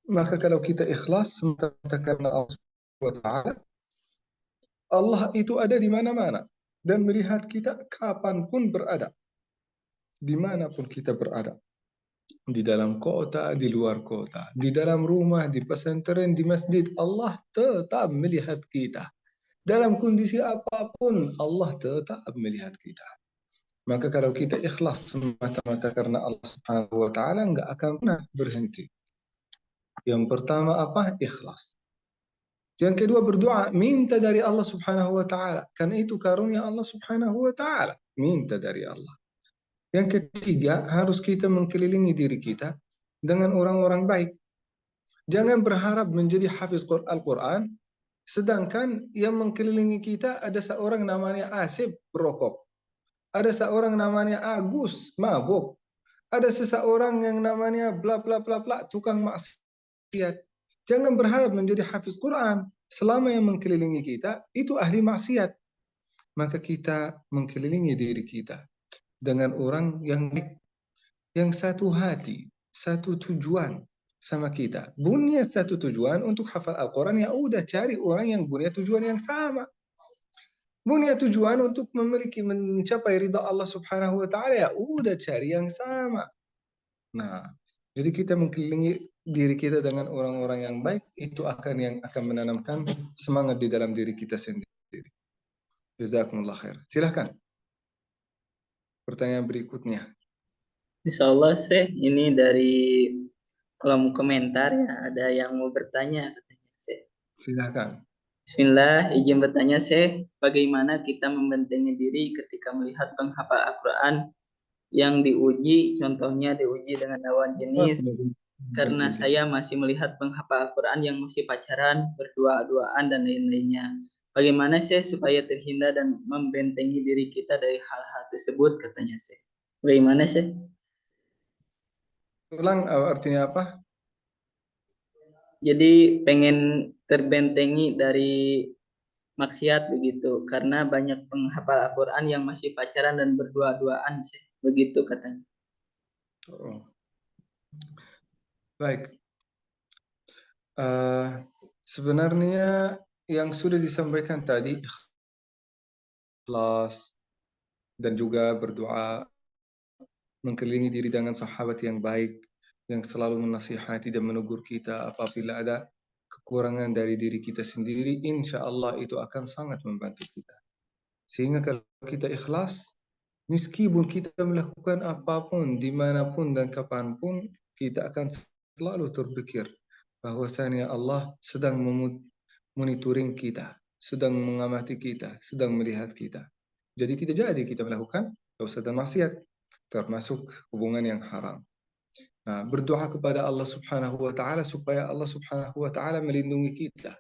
S4: Maka kalau kita ikhlas semata karena Allah Subhanahu wa Ta'ala, Allah itu ada di mana-mana dan melihat kita kapanpun berada, dimanapun kita berada, di dalam kota, di luar kota, di dalam rumah, di pesantren, di masjid, Allah tetap melihat kita. Dalam kondisi apapun, Allah tetap melihat kita. Maka kalau kita ikhlas semata-mata karena Allah Subhanahu wa Ta'ala, nggak akan pernah berhenti. Yang pertama apa? Ikhlas. Yang kedua berdoa, minta dari Allah Subhanahu wa Ta'ala. Karena itu karunia Allah Subhanahu wa Ta'ala. Minta dari Allah. Yang ketiga, harus kita mengkelilingi diri kita dengan orang-orang baik. Jangan berharap menjadi hafiz Al-Quran, sedangkan yang mengkelilingi kita ada seorang namanya Asib, perokok. Ada seorang namanya Agus, mabuk. Ada seseorang yang namanya bla bla bla bla, tukang maksiat. Jangan berharap menjadi hafiz Quran selama yang mengkelilingi kita itu ahli maksiat. Maka kita mengkelilingi diri kita dengan orang yang baik, yang satu hati, satu tujuan sama kita. Punya satu tujuan untuk hafal Al-Quran, ya udah cari orang yang punya tujuan yang sama. Punya tujuan untuk mencapai ridha Allah Subhanahu wa Ta'ala, ya udah cari yang sama. Nah, jadi kita mengkelilingi diri kita dengan orang-orang yang baik, itu yang akan menanamkan semangat di dalam diri kita sendiri. Jazakumullah khair. Silahkan. Pertanyaan berikutnya.
S2: Insya Allah Syekh, ini dari kolom komentar ya, ada yang mau bertanya katanya Syekh.
S4: Silahkan.
S2: Bismillah, izin bertanya Syekh, bagaimana kita membentengi diri ketika melihat penghafal Al-Quran yang diuji, contohnya diuji dengan lawan jenis, karena saya masih melihat penghafal Al-Quran yang masih pacaran, berdua-duaan, dan lain-lainnya. Bagaimana Syekh supaya terhindar dan membentengi diri kita dari hal-hal tersebut, katanya Syekh. Bagaimana Syekh?
S4: Ulang, artinya apa?
S2: Jadi pengen terbentengi dari maksiat begitu, karena banyak penghafal Al-Quran yang masih pacaran dan berdua-duaan Syekh. Begitu katanya.
S4: Oh. Baik. Sebenarnya yang sudah disampaikan tadi, ikhlas dan juga berdoa, mengelilingi diri dengan sahabat yang baik, yang selalu menasihati dan menegur kita apabila ada kekurangan dari diri kita sendiri, insya Allah itu akan sangat membantu kita. Sehingga kalau kita ikhlas, meskipun kita melakukan apapun, dimanapun dan kapanpun, kita akan selalu terpikir bahwasanya Allah sedang monitoring kita, sedang mengamati kita, sedang melihat kita. Jadi tidak jadi kita melakukan dosa dan maksiat, termasuk hubungan yang haram. Nah, berdoa kepada Allah Subhanahu wa Ta'ala supaya Allah Subhanahu wa Ta'ala melindungi kita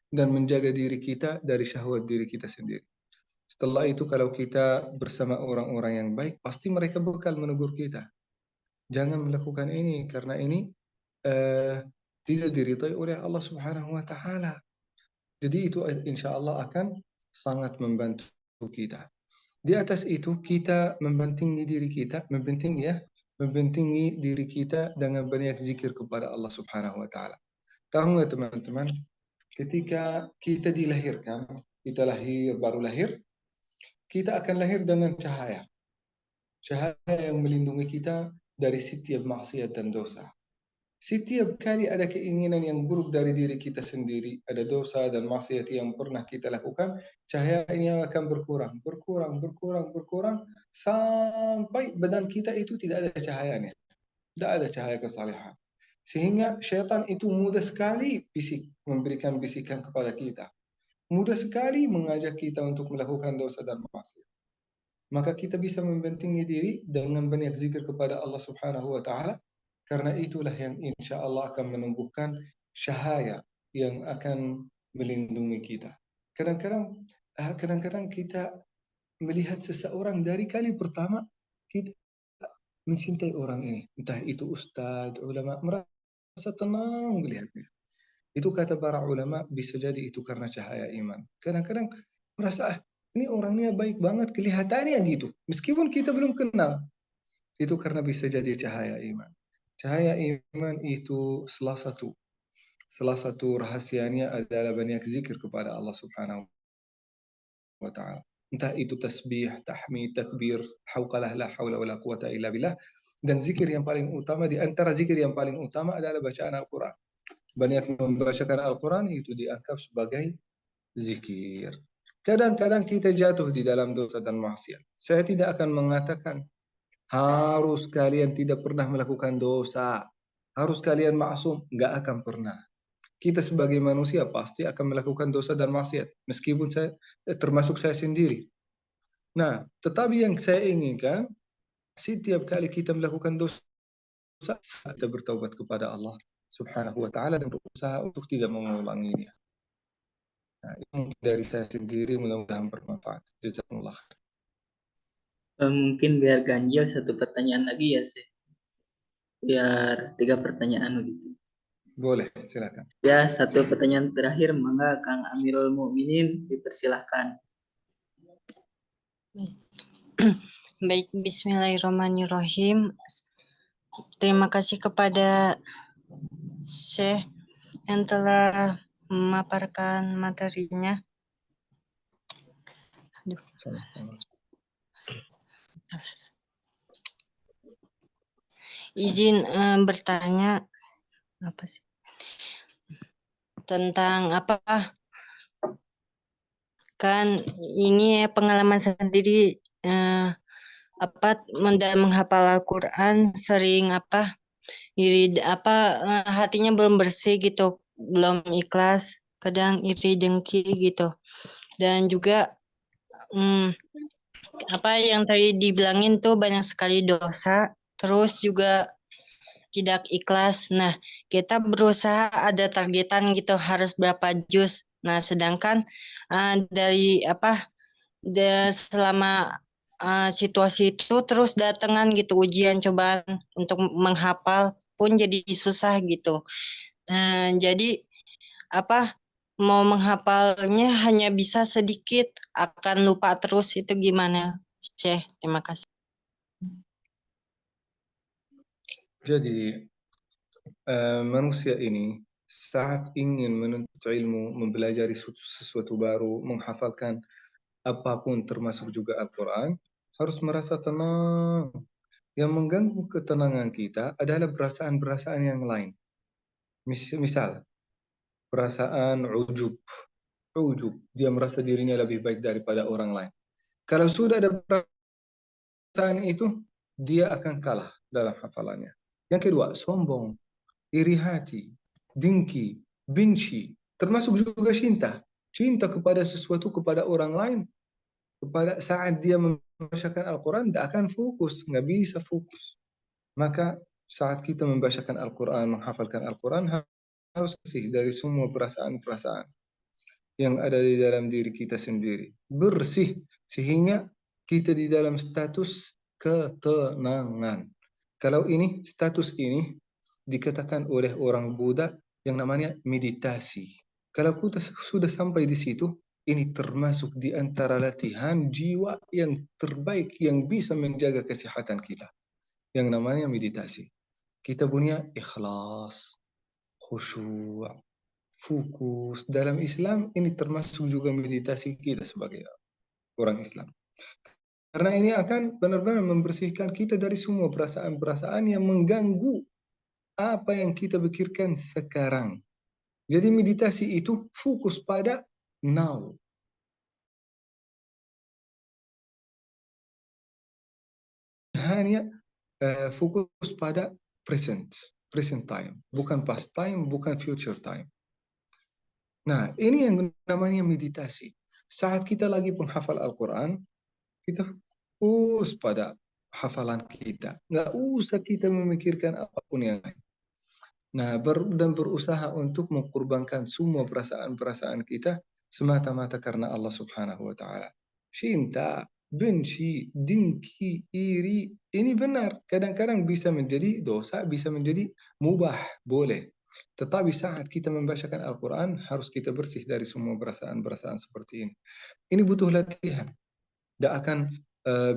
S4: dan menjaga diri kita dari syahwat diri kita sendiri. Setelah itu kalau kita bersama orang-orang yang baik, pasti mereka bakal menegur kita. Jangan melakukan ini karena ini tidak diridhai oleh Allah Subhanahu wa Ta'ala. Jadi itu insya Allah akan sangat membantu kita. Di atas itu kita membentengi diri kita, membentengi diri kita dengan banyak zikir kepada Allah Subhanahu wa Ta'ala. Tahu nggak teman-teman, ketika kita dilahirkan, kita baru lahir, kita akan lahir dengan cahaya. Cahaya yang melindungi kita dari setiap maksiat dan dosa. Setiap kali ada keinginan yang buruk dari diri kita sendiri, ada dosa dan maksiat yang pernah kita lakukan, cahayanya akan berkurang, sampai badan kita itu tidak ada cahayanya, tidak ada cahaya kesalehan. Sehingga syaitan itu mudah sekali memberikan bisikan kepada kita. Mudah sekali mengajak kita untuk melakukan dosa dan maksiat. Maka kita bisa membentengi diri dengan banyak zikir kepada Allah Subhanahu wa taala, karena itulah yang insya Allah akan menumbuhkan cahaya yang akan melindungi kita. Kadang-kadang kita melihat seseorang dari kali pertama, kita mencintai orang ini, entah itu ustadz, ulama, merasa tenang melihatnya. Itu kata para ulama, bisa jadi itu karena cahaya iman. Kadang-kadang merasa ini orangnya baik banget, kelihatannya gitu. Meskipun kita belum kenal. Itu karena bisa jadi cahaya iman. Cahaya iman itu salah satu rahasianya adalah banyak zikir kepada Allah Subhanahu wa taala. Entah itu tasbih, tahmid, takbir, hauqalah la haula wala quwata illa billah. Dan zikir yang paling utama, di antara zikir yang paling utama adalah bacaan Al-Quran. Banyak membacakan Al-Quran itu dianggap sebagai zikir. Kadang-kadang kita jatuh di dalam dosa dan maksiat. Saya tidak akan mengatakan harus kalian tidak pernah melakukan dosa, harus kalian maksum, nggak akan pernah. Kita sebagai manusia pasti akan melakukan dosa dan maksiat, meskipun termasuk saya sendiri. Nah, tetapi yang saya inginkan, setiap kali kita melakukan dosa, kita bertaubat kepada Allah Subhanahu wa taala dan berusaha untuk tidak mengulanginya. Nah, itu dari saya sendiri, mudah-mudahan bermanfaat. Jazakumullah.
S2: Mungkin biar ganjil satu pertanyaan lagi ya sih. Biar 3 pertanyaan begitu.
S4: Boleh, silakan.
S2: Ya, satu pertanyaan terakhir, mangga Kang Amirul Mukminin dipersilahkan.
S6: Baik, bismillahirrahmanirrahim. Terima kasih kepada Syekh yang telah memaparkan materinya. Aduh. Izin bertanya apa sih? Tentang apa? Kan ini pengalaman sendiri dalam menghafal Al-Quran sering iri hatinya belum bersih gitu, belum ikhlas, kadang iri dengki gitu. Dan juga yang tadi dibilangin tuh banyak sekali dosa, terus juga tidak ikhlas. Nah, kita berusaha ada targetan gitu, harus berapa juz. Nah, sedangkan selama situasi itu terus datangan gitu ujian cobaan untuk menghafal pun jadi susah gitu. Jadi mau menghafalnya hanya bisa sedikit, akan lupa terus, itu gimana, Syekh? Terima kasih.
S4: Jadi manusia ini saat ingin menuntut ilmu, mempelajari sesuatu baru, menghafalkan apapun termasuk juga Al-Quran, harus merasa tenang. Yang mengganggu ketenangan kita adalah perasaan-perasaan yang lain. Misal, perasaan ujub. Dia merasa dirinya lebih baik daripada orang lain. Kalau sudah ada perasaan itu, dia akan kalah dalam hafalannya. Yang kedua, sombong, iri hati, dengki, benci, termasuk juga cinta. Cinta kepada sesuatu, kepada orang lain. Pada saat dia membacakan Al-Quran, tidak akan fokus, nggak bisa fokus. Maka saat kita membacakan Al-Quran, menghafalkan Al-Quran, harus bersih dari semua perasaan-perasaan yang ada di dalam diri kita sendiri. Bersih, sehingga kita di dalam status ketenangan. Kalau status ini dikatakan oleh orang Buddha yang namanya meditasi. Kalau kita sudah sampai di situ, ini termasuk di antara latihan jiwa yang terbaik yang bisa menjaga kesehatan kita. Yang namanya meditasi. Kita punya ikhlas, khusyuk, fokus. Dalam Islam ini termasuk juga meditasi kita sebagai orang Islam. Karena ini akan benar-benar membersihkan kita dari semua perasaan-perasaan yang mengganggu apa yang kita pikirkan sekarang. Jadi meditasi itu fokus pada now. Hanya fokus pada present time, bukan past time, bukan future time. Nah, ini yang namanya meditasi. Saat kita lagi penghafal Al-Quran, kita fokus pada hafalan kita. Nggak usah kita memikirkan apapun yang lain. Nah, dan berusaha untuk mengorbankan semua perasaan-perasaan kita semata-mata karena Allah Subhanahu wa Ta'ala. Cinta, benci, dengki, iri, ini benar. Kadang-kadang bisa menjadi dosa, bisa menjadi mubah, boleh. Tetapi saat kita membacakan Al-Quran, harus kita bersih dari semua perasaan-perasaan seperti ini. Ini butuh latihan. Tidak akan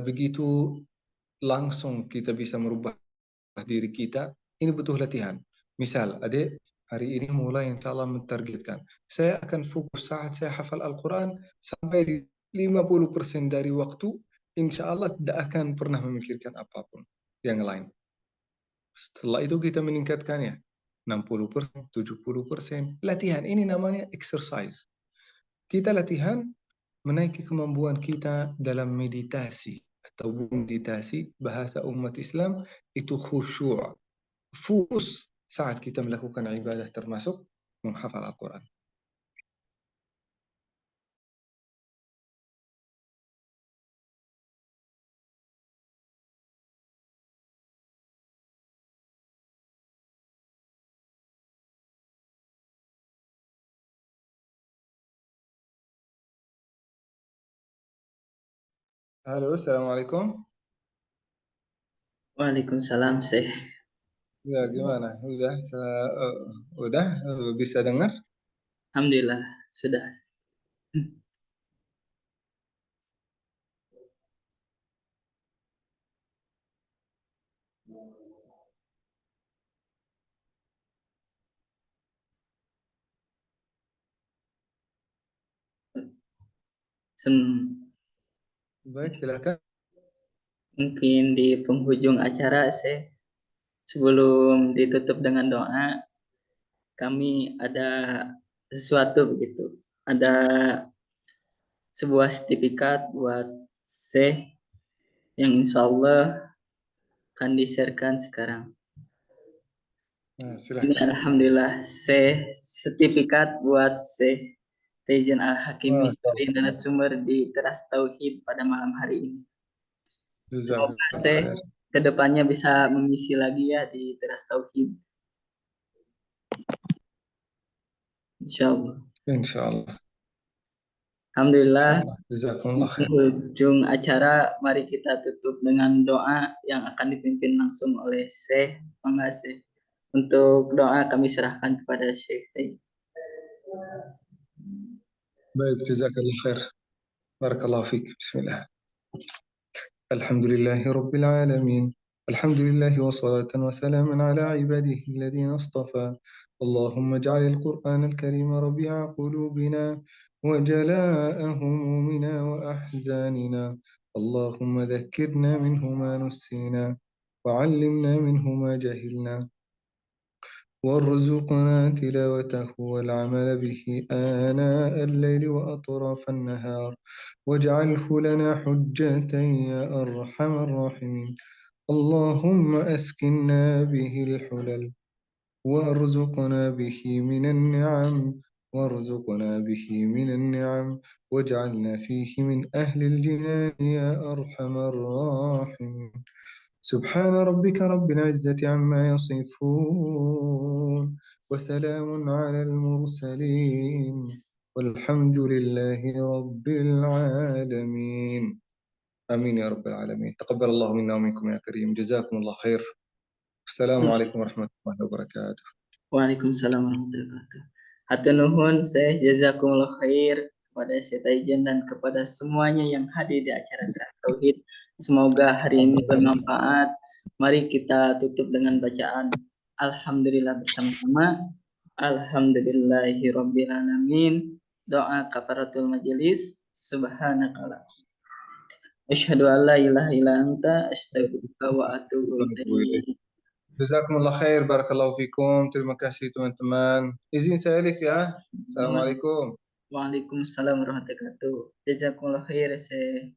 S4: begitu langsung kita bisa merubah diri kita. Ini butuh latihan. Misal, adik hari ini mulai insya Allah mentargetkan. Saya akan fokus saat saya hafal Al-Quran sampai 50% dari waktu, insya Allah tidak akan pernah memikirkan apapun yang lain. Setelah itu kita meningkatkannya. 60%, 70%. Latihan, ini namanya exercise. Kita latihan menaiki kemampuan kita dalam meditasi. Atau meditasi, bahasa umat Islam, itu khusyuk. Fokus saat kita melakukan ibadah termasuk menghafal Al-Quran. Halo, Assalamualaikum.
S2: Waalaikumsalam, Syekh.
S4: Ya, gimana? Udah bisa dengar?
S2: Alhamdulillah, sudah.
S4: Baik, silakan.
S2: Mungkin di penghujung acara, Syekh, sebelum ditutup dengan doa, kami ada sesuatu begitu. Ada sebuah sertifikat buat Syekh yang insya Allah akan di-sharekan sekarang.
S4: Nah,
S2: Ini
S4: silakan.
S2: alhamdulillah Syekh, sertifikat buat Syekh Tejen Al-Hakimi sebagai narasumber di Teras Tauhid pada malam hari ini. Semoga Syekh kedepannya bisa mengisi lagi ya di Teras Tauhid. Insyaallah.
S4: Insyaallah.
S2: Alhamdulillah.
S4: Jazakumullah khair.
S2: Ujung acara, mari kita tutup dengan doa yang akan dipimpin langsung oleh Syekh. Monggo Syekh. Untuk doa kami serahkan kepada Syekh.
S4: Baik, jazakallah khair. Barakallahu fiik. Bismillah. Alhamdulillahi Rabbil Alamin. Alhamdulillah wassalatu wassalamu ala ibadihi alladhina istafa. Allahumma ij'al al-Qur'an al-Karim rabi'a qulubina wa jala'a humumina wa ahzanina. Allahumma dhakkirna minhu ma nussina wa 'allimna minhu ma jahilna. وارزقنا تلاوته والعمل به آناء الليل وأطراف النهار واجعله لنا حجة يا أرحم الراحمين. اللهم أسكننا به الحلل وارزقنا به من النعم واجعلنا فيه من أهل الجنان يا أرحم الراحمين. سبحان ربك رب العزة عما يصفون وسلام على المرسلين والحمد لله رب العالمين. آمين يا رب العالمين. تقبل الله منا ومنكم يا كريم. جزاكم الله خير. السلام عليكم ورحمة الله وبركاته.
S2: Waalaikumsalam warahmatullahi wabarakatuh. Hatur nuhun Syekh, jazakumullah khair kepada Syekh Taijen dan kepada semuanya yang hadir di acara Teras Tauhid. Semoga hari ini bermanfaat. Mari kita tutup dengan bacaan Alhamdulillah bersama-sama. Alhamdulillahirabbil alamin. Doa kafaratul majelis. Subhanakallah. Asyhadu an la ilaha illa anta astaghfiruka wa atubu ilaik.
S4: Jazakumullah khair, barakallahu fikum. Terima kasih teman-teman. Izin saya Alif ya. Assalamualaikum.
S2: Waalaikumsalam warahmatullahi wabarakatuh. Jazakumullah khair, Syekh.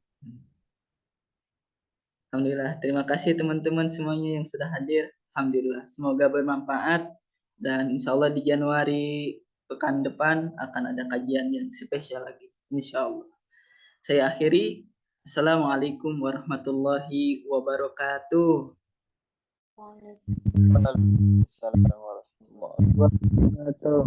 S2: Alhamdulillah. Terima kasih teman-teman semuanya yang sudah hadir. Alhamdulillah. Semoga bermanfaat dan insya Allah di Januari pekan depan akan ada kajian yang spesial lagi. Insya Allah. Saya akhiri. Assalamualaikum warahmatullahi wabarakatuh.
S3: Waalaikumsalam warahmatullahi wabarakatuh.